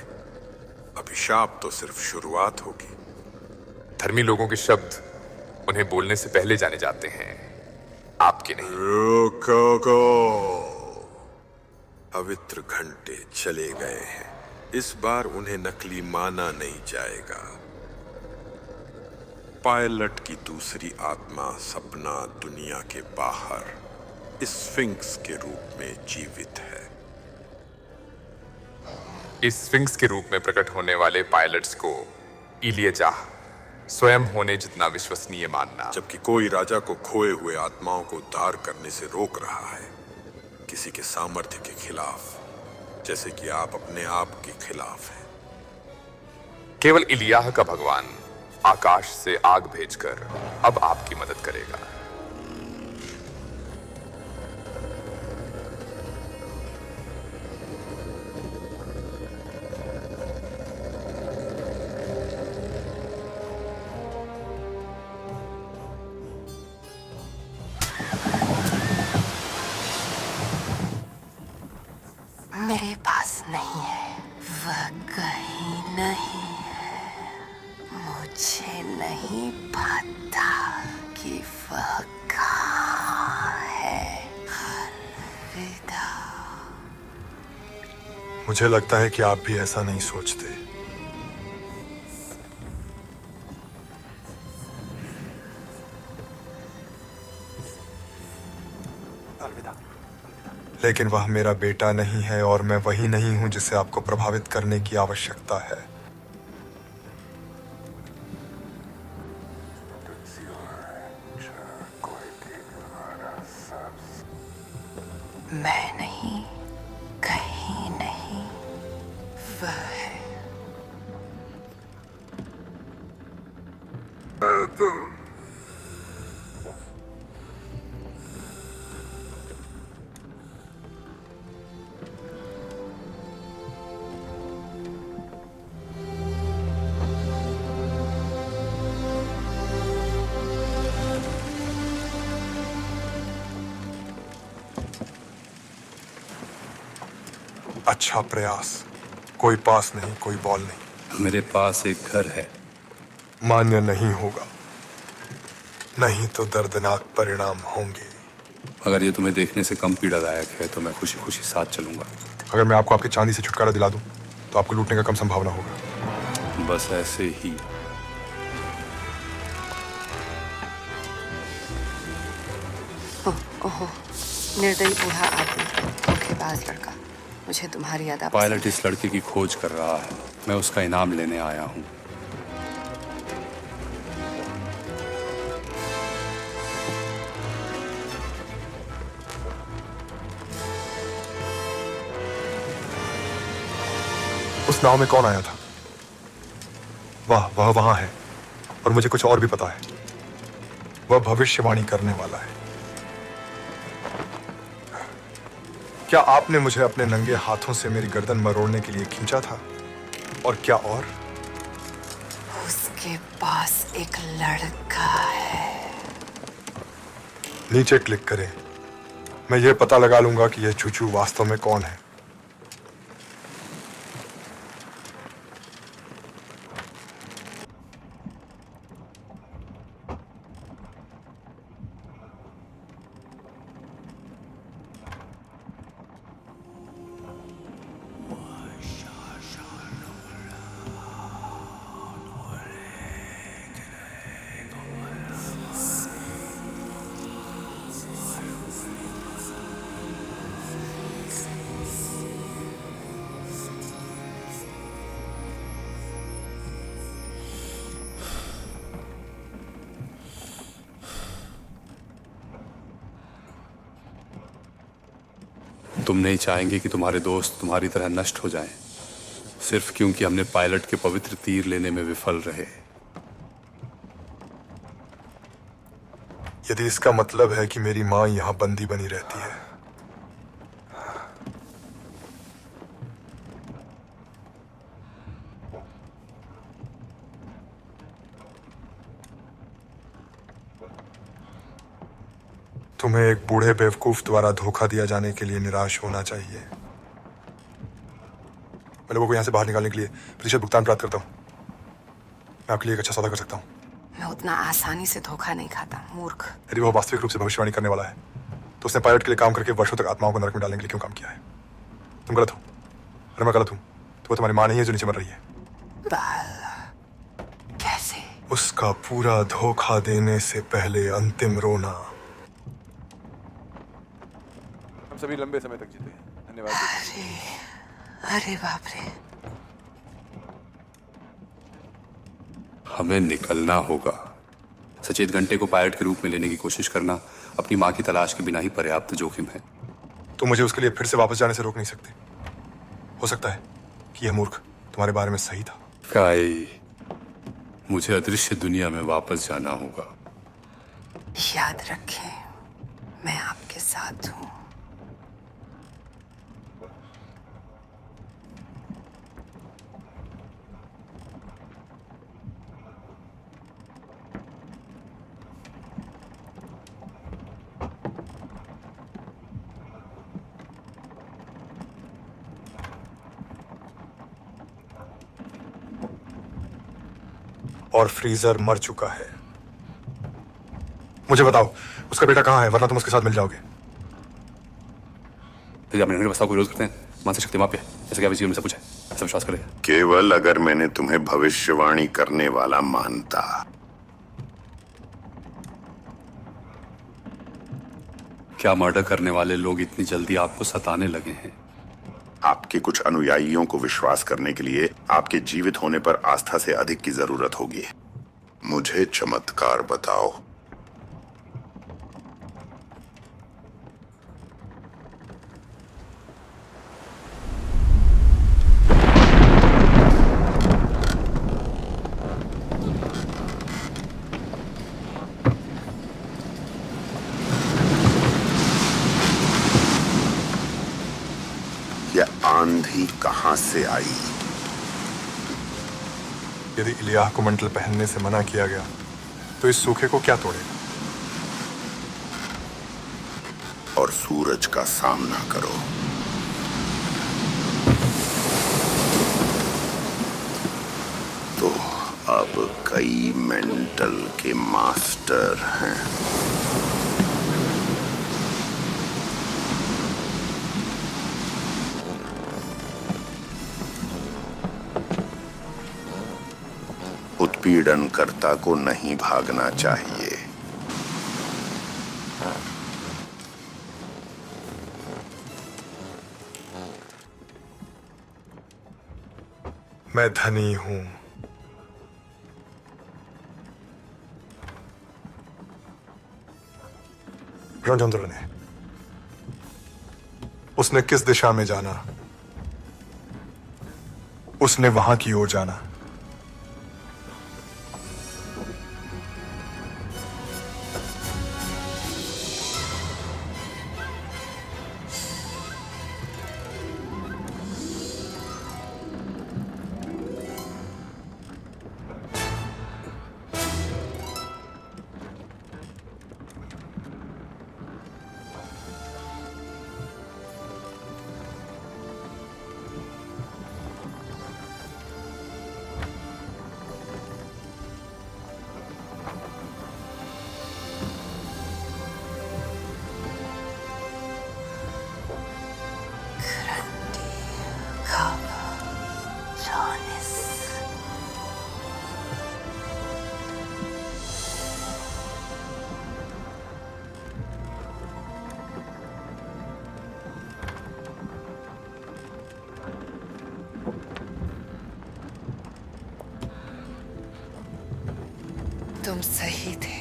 अभिशाप तो सिर्फ शुरुआत होगी। धर्मी लोगों के शब्द उन्हें बोलने से पहले जाने जाते हैं, आपके नहीं। रुको, पवित्र घंटे चले गए हैं। इस बार उन्हें नकली माना नहीं जाएगा। पायलट की दूसरी आत्मा सपना दुनिया के बाहर इस स्फिंक्स के रूप में जीवित है। इस स्फिंक्स के रूप में प्रकट होने वाले पायलट्स को इलियाह स्वयं होने जितना विश्वसनीय मानना। जबकि कोई राजा को खोए हुए आत्माओं को उद्धार करने से रोक रहा है, किसी के सामर्थ्य के खिलाफ, जैसे कि आप अपने आप के खिलाफ हैं। केवल इलियाह का भगवान आकाश से आग भेजकर अब आपकी मदद करेगा। मेरे पास नहीं है, वह कहीं नहीं है। मुझे नहीं पता कि वह कहाँ है। अलविदा। मुझे लगता है कि आप भी ऐसा नहीं सोचते। लेकिन वह मेरा बेटा नहीं है और मैं वही नहीं हूं जिसे आपको प्रभावित करने की आवश्यकता है। मैं नहीं, कहीं नहीं, वह है। अच्छा प्रयास। कोई पास नहीं, कोई बॉल नहीं। मेरे पास एक घर है। मान्य नहीं होगा, नहीं तो दर्दनाक परिणाम होंगे। अगर ये तुम्हें देखने से कम पीड़ादायक है तो मैं खुशी खुशी साथ चलूंगा। अगर मैं आपको आपकी चांदी से छुटकारा दिला दूं तो आपको लूटने का कम संभावना होगा। बस ऐसे ही। ओहो, निर्दयी बूढ़ा आदमी, धोखेबाज लड़का। मुझे तुम्हारी याद पायलट इस लड़के की खोज कर रहा है। मैं उसका इनाम लेने आया हूँ। उस नाव में कौन आया था? वह वहां है और मुझे कुछ और भी पता है। वह भविष्यवाणी करने वाला है। क्या आपने मुझे अपने नंगे हाथों से मेरी गर्दन मरोड़ने के लिए खींचा था? और क्या और? उसके पास एक लड़का है। नीचे क्लिक करें। मैं ये पता लगा लूंगा कि यह चूचू वास्तव में कौन है। तुम नहीं चाहेंगे कि तुम्हारे दोस्त तुम्हारी तरह नष्ट हो जाएं, सिर्फ क्योंकि हमने पायलट के पवित्र तीर लेने में विफल रहे। यदि इसका मतलब है कि मेरी मां यहां बंदी बनी रहती है, तुम्हें एक बूढ़े बेवकूफ द्वारा धोखा दिया जाने के लिए निराश होना चाहिए। मैं लोगों को यहां से बाहर निकालने के लिए प्रतिशत भुगतान प्राप्त करता हूं। मैं आपके लिए एक अच्छा सौदा कर सकता हूं। मैं उतना आसानी से धोखा नहीं खाता, मूर्ख। यदि वह वास्तविक रूप से भविष्यवाणी करने वाला है तो उसने पायलट के लिए काम करके वर्षों तक आत्माओं को नरक में डालने के लिए क्यों काम किया है? तुम गलत हो। अगर मैं गलत हूं तो वो तुम्हारी मां नहीं है जो नीचे मर रही है। बाल, कैसे? उसका पूरा धोखा देने से पहले अंतिम रोना। हम सभी लंबे समय तक जीते हैं। धन्यवाद। अरे बाप रे। हमें निकलना होगा। सचेत घंटे को पायलट के रूप में लेने की कोशिश करना अपनी मां की तलाश के बिना ही पर्याप्त जोखिम है। तो मुझे उसके लिए फिर से वापस जाने से रोक नहीं सकते। हो सकता है कि यह मूर्ख तुम्हारे बारे में सही था। काई, मुझे अदृश्य दुनिया में वापस जाना होगा। याद रखें, मैं आपके साथ हूं। और फ्रीजर मर चुका है। मुझे बताओ उसका बेटा कहाँ है, वरना तुम उसके साथ मिल जाओगे। यदि आप निर्णय के प्रस्ताव को विरोध करते हैं, मानसिक शक्ति माप है, जैसे कि आप इस जीवन में सब कुछ है, ऐसा विश्वास करेगा। केवल अगर मैंने तुम्हें भविष्यवाणी करने वाला मानता। क्या मर्डर करने वाले लोग इतनी जल्दी आपको सताने लगे हैं? आपके कुछ अनुयायियों को विश्वास करने के लिए आपके जीवित होने पर आस्था से अधिक की जरूरत होगी। मुझे चमत्कार बताओ। यह आंधी कहां से आई? यदि इलियाह को मंडल पहनने से मना किया गया तो इस सूखे को क्या तोड़ेगा? और सूरज का सामना करो। तो अब कई मेंटल के मास्टर हैं। उत्पीड़नकर्ता को नहीं भागना चाहिए। मैं धनी हूं। रणचंद्र ने उसने किस दिशा में जाना? उसने वहां की ओर जाना। तुम सही थे।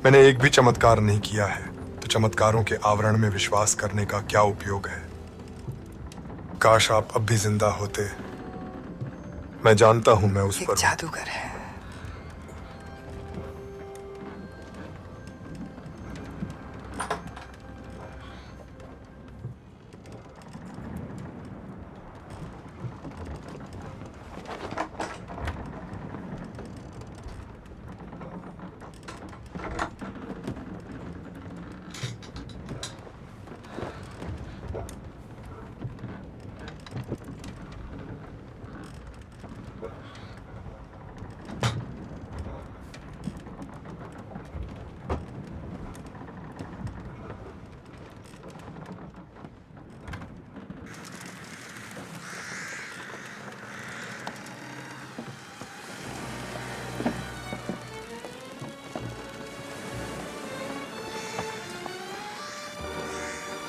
मैंने एक भी चमत्कार नहीं किया है, तो चमत्कारों के आवरण में विश्वास करने का क्या उपयोग है? काश आप अब भी जिंदा होते। मैं जानता हूं मैं उस पर जादूगर है।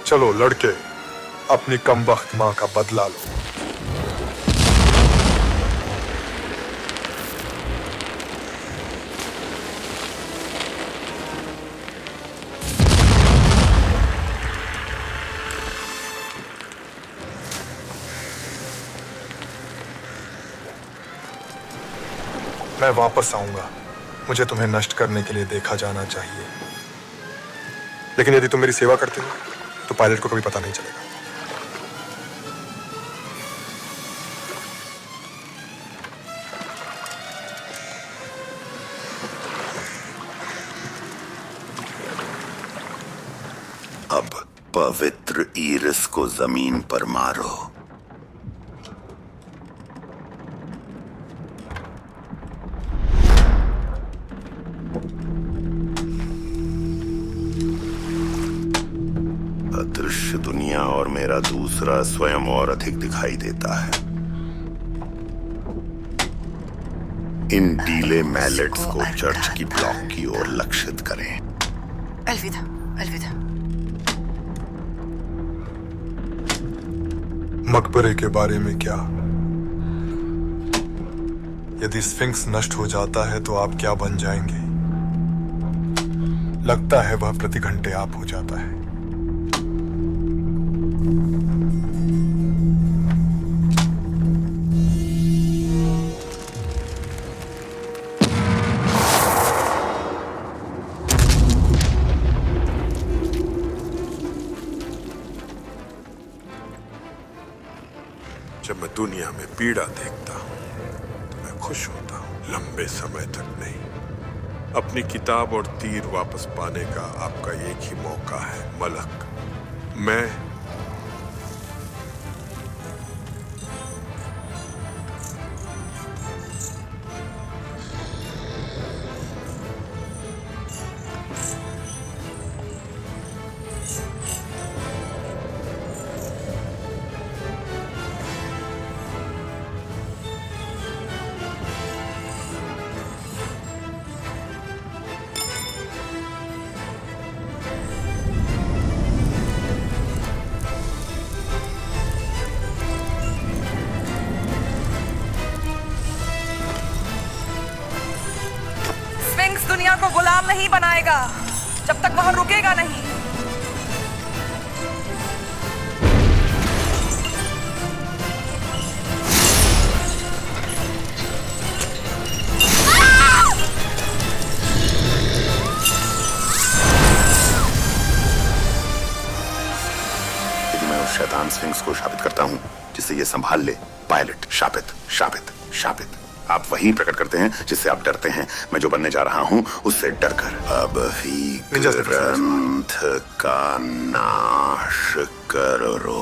चलो लड़के, अपनी कमबख्त मां का बदला लो। मैं वापस आऊंगा। मुझे तुम्हें नष्ट करने के लिए देखा जाना चाहिए, लेकिन यदि तुम मेरी सेवा करते हो तो पायलट को कभी पता नहीं चलेगा। अब पवित्र ईरिस को जमीन पर मारो। अदृश्य दुनिया और मेरा दूसरा स्वयं और अधिक दिखाई देता है। इन डीले मैलेट्स को चर्च की ब्लॉक की ओर लक्षित करें। अलविदा, अलविदा। मकबरे के बारे में क्या? यदि स्फिंक्स नष्ट हो जाता है तो आप क्या बन जाएंगे? लगता है वह प्रति घंटे आप हो जाता है। जब मैं दुनिया में पीड़ा देखता हूं तो मैं खुश होता हूं, लंबे समय तक नहीं। अपनी किताब और तीर वापस पाने का आपका एक ही मौका है, मलक। मैं स्फिंक्स दुनिया को गुलाम नहीं बनाएगा जब तक वह रुकेगा नहीं। यदि मैं उस शैतान स्फिंक्स को शापित करता हूं जिससे ये संभाल ले, पायलट शापित शापित शापित। आप वही प्रकट करते हैं जिससे आप डरते हैं। मैं जो बनने जा रहा हूं उससे डरकर अब ही ग्रंथ का नाश करो।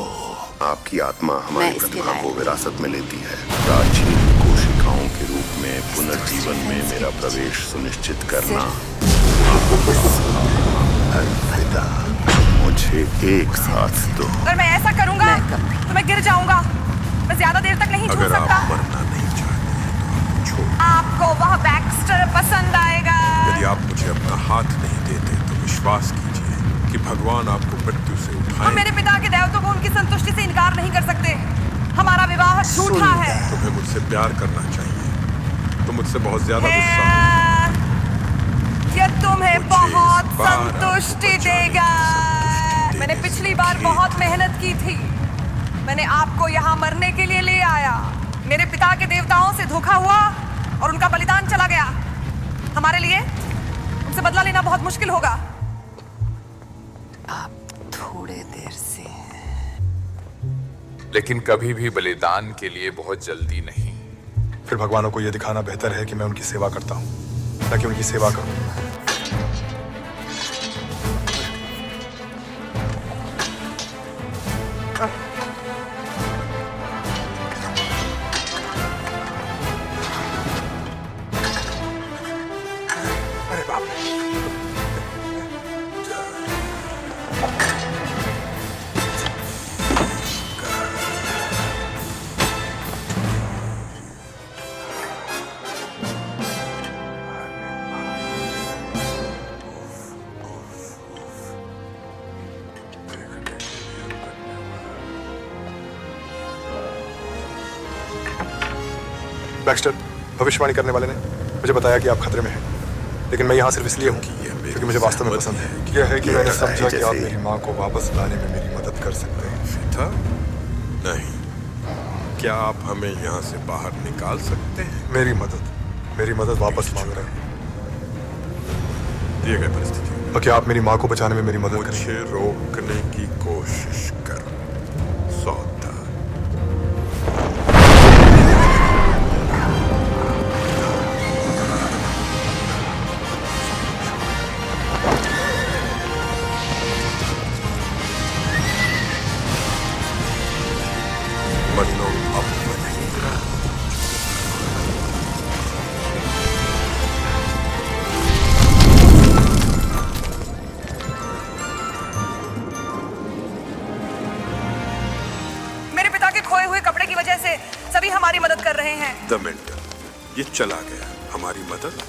आपकी आत्मा हमारी प्रतिभा को विरासत में लेती है। प्राचीन कोशिकाओं के रूप में पुनर्जीवन में मेरा प्रवेश सुनिश्चित करना। अलविदा। मुझे एक साथ दो। अगर मैं ऐसा करूंगा तो मैं गिर जाऊंगा। मैं ज्यादा देर तक नहीं झूल सकता। आपको वह बैक्स्टर पसंद आएगा। यदि आप मुझे अपना हाथ नहीं देते तो विश्वास कीजिए कि भगवान आपको मृत्यु से उठाए। हम मेरे पिता के देवतों को उनकी संतुष्टि से इनकार नहीं कर सकते। हमारा विवाह झूठा है। तुम्हें मुझसे प्यार करना चाहिए। तुम मुझसे बहुत ज्यादा गुस्सा हो। ये तुम्हें बहुत संतुष्टि देगा। मैंने पिछली बार बहुत मेहनत की थी। मैंने आपको यहाँ मरने के लिए ले आया। मेरे पिता के देवताओं से धोखा हुआ और उनका बलिदान चला गया। हमारे लिए उनसे बदला लेना बहुत मुश्किल होगा। आप थोड़े देर से। लेकिन कभी भी बलिदान के लिए बहुत जल्दी नहीं। फिर भगवानों को यह दिखाना बेहतर है कि मैं उनकी सेवा करता हूं, ताकि उनकी सेवा करूं। बैक्स्टर, भविष्यवाणी करने वाले ने मुझे बताया कि आप खतरे में हैं, लेकिन मैं यहाँ सिर्फ इसलिए हूँ क्योंकि मुझे वास्तव में पसंद है। यह है कि मैंने समझा कि आप मेरी माँ को वापस लाने में मेरी मदद कर सकते हैं। फीता? नहीं, क्या आप हमें यहाँ से बाहर निकाल सकते हैं? मेरी मदद वापस मांग रहे हैं। दिए गए परिस्थिति और क्या आप मेरी माँ को बचाने में मेरी मदद करेंगे? मुझे रोकने की कोशिश कर सौदा। मन्नो अब बनेगा। मेरे पिता के खोए हुए कपड़े की वजह से सभी हमारी मदद कर रहे हैं। द मेंटल, ये चला गया। हमारी मदद?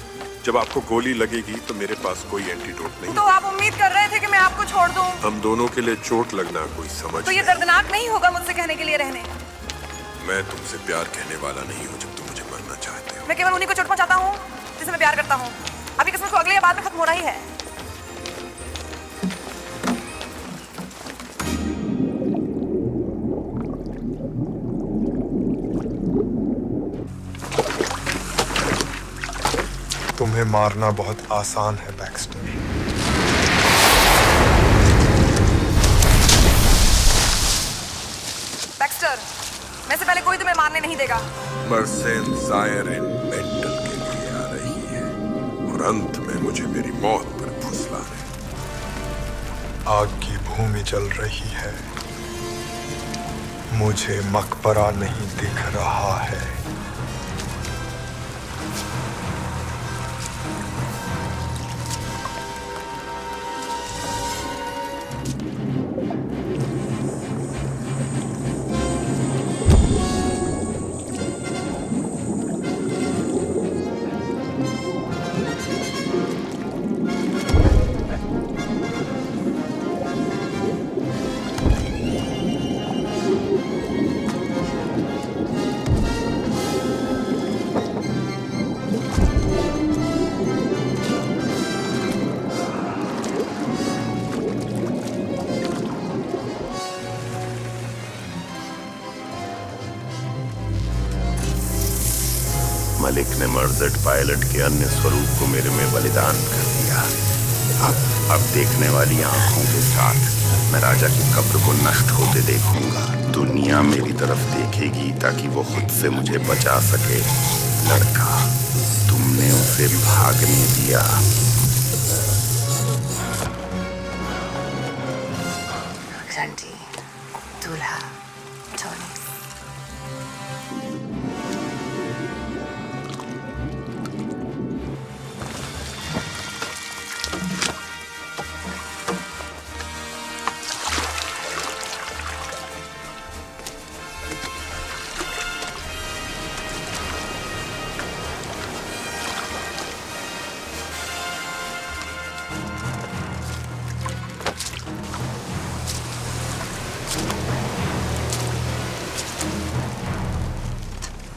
जब आपको गोली लगेगी तो मेरे पास कोई एंटीडोट नहीं। तो आप उम्मीद कर रहे थे कि मैं आपको छोड़ दूं? हम दोनों के लिए चोट लगना कोई समझ तो ये दर्दनाक नहीं होगा मुझसे कहने के लिए रहने? मैं तुमसे प्यार कहने वाला नहीं हूँ जब तुम मुझे मरना चाहते हो। मैं केवल उन्हीं को चोट पहुंचाता हूँ जिसे मैं प्यार करता हूँ। अभी किस्मत को अगले या बाद में खत्म होना ही है। तुम्हें मारना बहुत आसान है बैक्स्टर। बैक्स्टर, मैं से पहले कोई तुम्हें मारने नहीं देगा। मर्सेन ज़ायरिन मेंटल के लिए आ रही है और अंत में मुझे मेरी मौत पर फुसलाने। आग की भूमि जल रही है, मुझे मकबरा नहीं दिख रहा है। मलिक ने मर्जट पायलट के अन्य स्वरूप को मेरे में बलिदान कर दिया। अब देखने वाली आंखों के साथ मैं राजा की कब्र को नष्ट होते देखूंगा। दुनिया मेरी तरफ देखेगी ताकि वो खुद से मुझे बचा सके। लड़का, तुमने उसे भागने दिया। घंटी, दूल्हा, टोनी।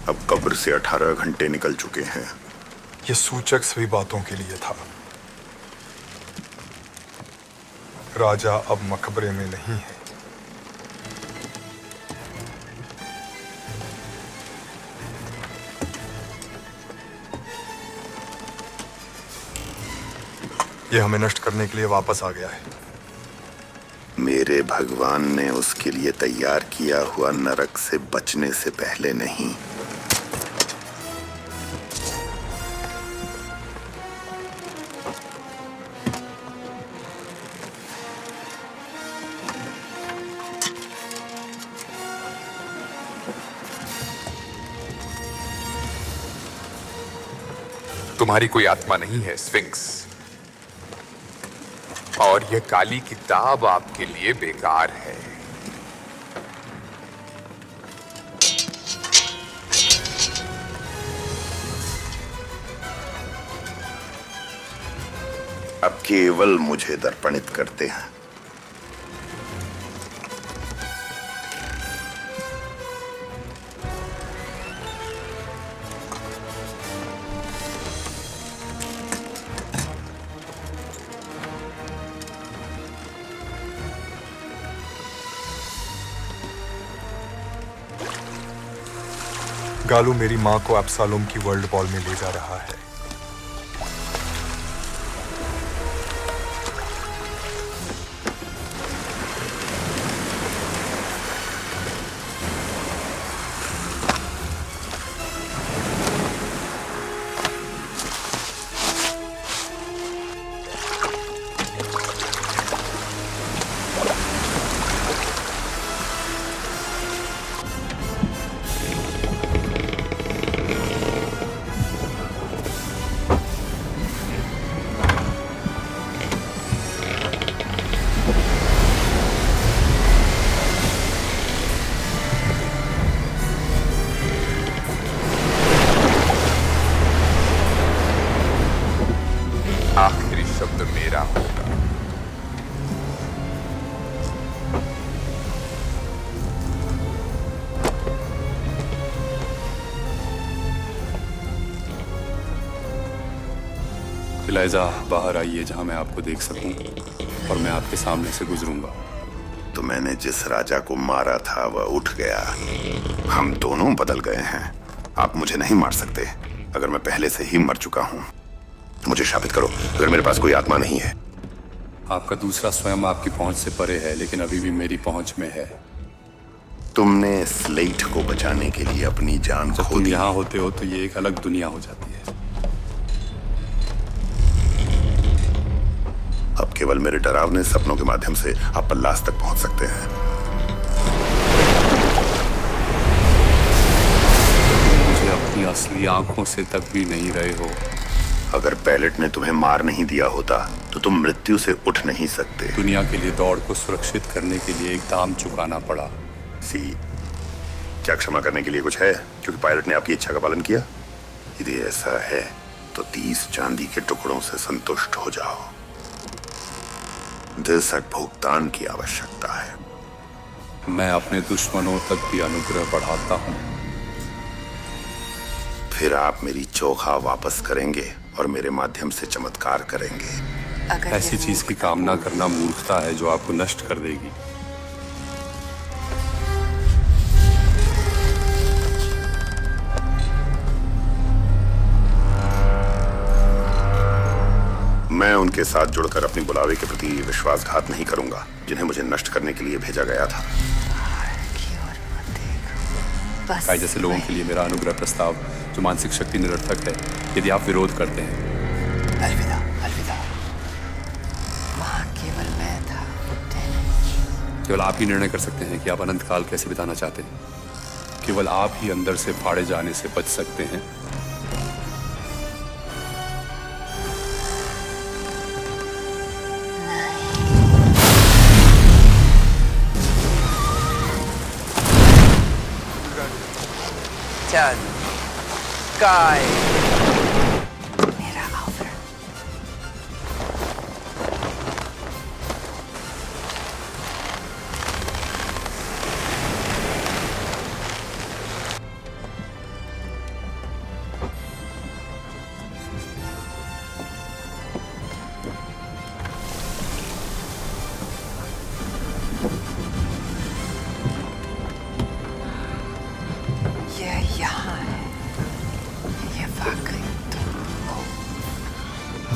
अब कब्र से 18 घंटे निकल चुके हैं। ये सूचक सभी बातों के लिए था। राजा अब मकबरे में नहीं है। ये हमें नष्ट करने के लिए वापस आ गया है। मेरे भगवान ने उसके लिए तैयार किया हुआ नरक से बचने से पहले नहीं। तुम्हारी कोई आत्मा नहीं है स्फिंक्स, और यह काली किताब आपके लिए बेकार है। अब केवल मुझे दर्पणित करते हैं। गालू मेरी माँ को अब्सालोम की वर्ल्ड बॉल में ले जा रहा है। आखिरी शब्द मेरा होगा। इलाइजा, बाहर आइए जहां मैं आपको देख सकूं और मैं आपके सामने से गुजरूंगा। तो मैंने जिस राजा को मारा था वह उठ गया। हम दोनों बदल गए हैं। आप मुझे नहीं मार सकते। अगर मैं पहले से ही मर चुका हूं तो मुझे शापित करो। अगर मेरे पास कोई आत्मा नहीं है। आपका दूसरा स्वयं आपकी पहुंच से परे है, लेकिन अभी भी मेरी पहुंच में है। तुमने स्लेट को बचाने के लिए अपनी जान जब खो तुम दी। यहाँ होते हो तो ये एक अलग दुनिया हो जाती है। अब केवल मेरे डरावने सपनों के माध्यम से आप पल्लास तक पहुंच सकते हैं। मुझे अपनी असली आंखों से तक भी नहीं रहे हो। अगर पायलट ने तुम्हें मार नहीं दिया होता तो तुम मृत्यु से उठ नहीं सकते। दुनिया के लिए दौड़ को सुरक्षित करने के लिए एक दाम चुकाना पड़ा। सी, क्या क्षमा करने के लिए कुछ है क्योंकि पायलट ने आपकी इच्छा का पालन किया? यदि ऐसा है तो 30 चांदी के टुकड़ों से संतुष्ट हो जाओ। दृढ़ भुगतान की आवश्यकता है। मैं अपने दुश्मनों तक भी अनुग्रह बढ़ाता हूँ। फिर आप मेरी चोखा वापस करेंगे और मेरे माध्यम से चमत्कार करेंगे। ऐसी चीज की कामना करना मूर्खता है जो आपको नष्ट कर देगी। मैं उनके साथ जुड़कर अपनी बुलावे के प्रति विश्वासघात नहीं करूंगा जिन्हें मुझे नष्ट करने के लिए भेजा गया था। काय जैसे लोगों के लिए मेरा अनुग्रह प्रस्ताव जो मानसिक शक्ति निरर्थक है यदि आप विरोध करते हैं। अलविदा, अलविदा। वहाँ केवल मैं था। केवल आप ही निर्णय कर सकते हैं कि आप अनंत काल कैसे बिताना चाहते हैं। केवल आप ही अंदर से फाड़े जाने से बच सकते हैं। Done. Guy.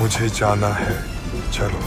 मुझे जाना है, चलो।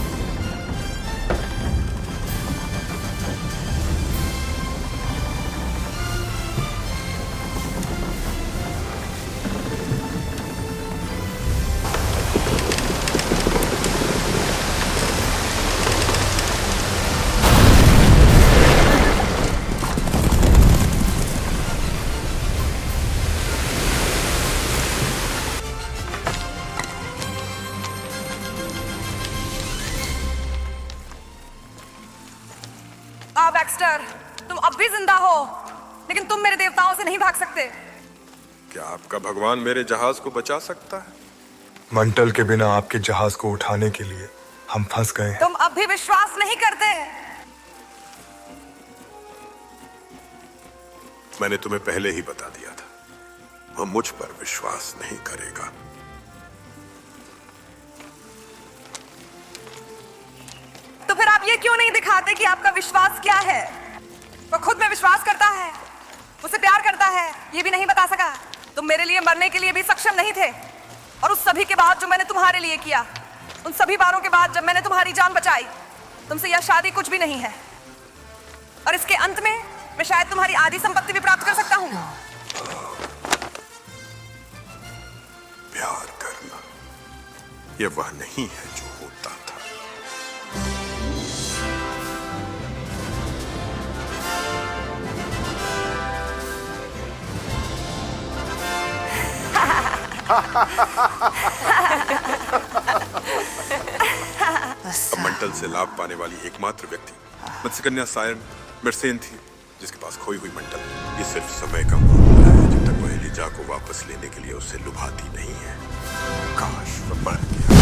बैक्स्टर, तुम अब भी जिंदा हो, लेकिन तुम मेरे देवताओं से नहीं भाग सकते। क्या आपका भगवान मेरे जहाज को बचा सकता है? मंटल के बिना आपके जहाज को उठाने के लिए हम फंस गए हैं। तुम अब भी विश्वास नहीं करते। मैंने तुम्हें पहले ही बता दिया था, वह मुझ पर विश्वास नहीं करेगा। तो फिर आप ये क्यों नहीं दिखाते कि आपका विश्वास क्या है? वो खुद में विश्वास करता है, उसे प्यार करता है, ये भी नहीं बता सका। तुम मेरे लिए मरने के लिए भी सक्षम नहीं थे, और उस सभी के बाद जो मैंने तुम्हारे लिए किया, उन सभी बारों के बाद जब मैंने तुम्हारी जान बचाई, तुमसे यह शादी कुछ भी नहीं है। और इसके अंत में मैं शायद तुम्हारी आधी संपत्ति भी प्राप्त कर सकता हूँ। प्यार करना यह वह नहीं है जो होता था। मंटल से लाभ पाने वाली एकमात्र व्यक्ति मत्स्यकन्या सायन मिर्सेन थी, जिसके पास खोई हुई मंटल। ये सिर्फ समय का मामला है, जब तक वह एलिजा को वापस लेने के लिए उसे लुभाती नहीं है। काश वह मर गया।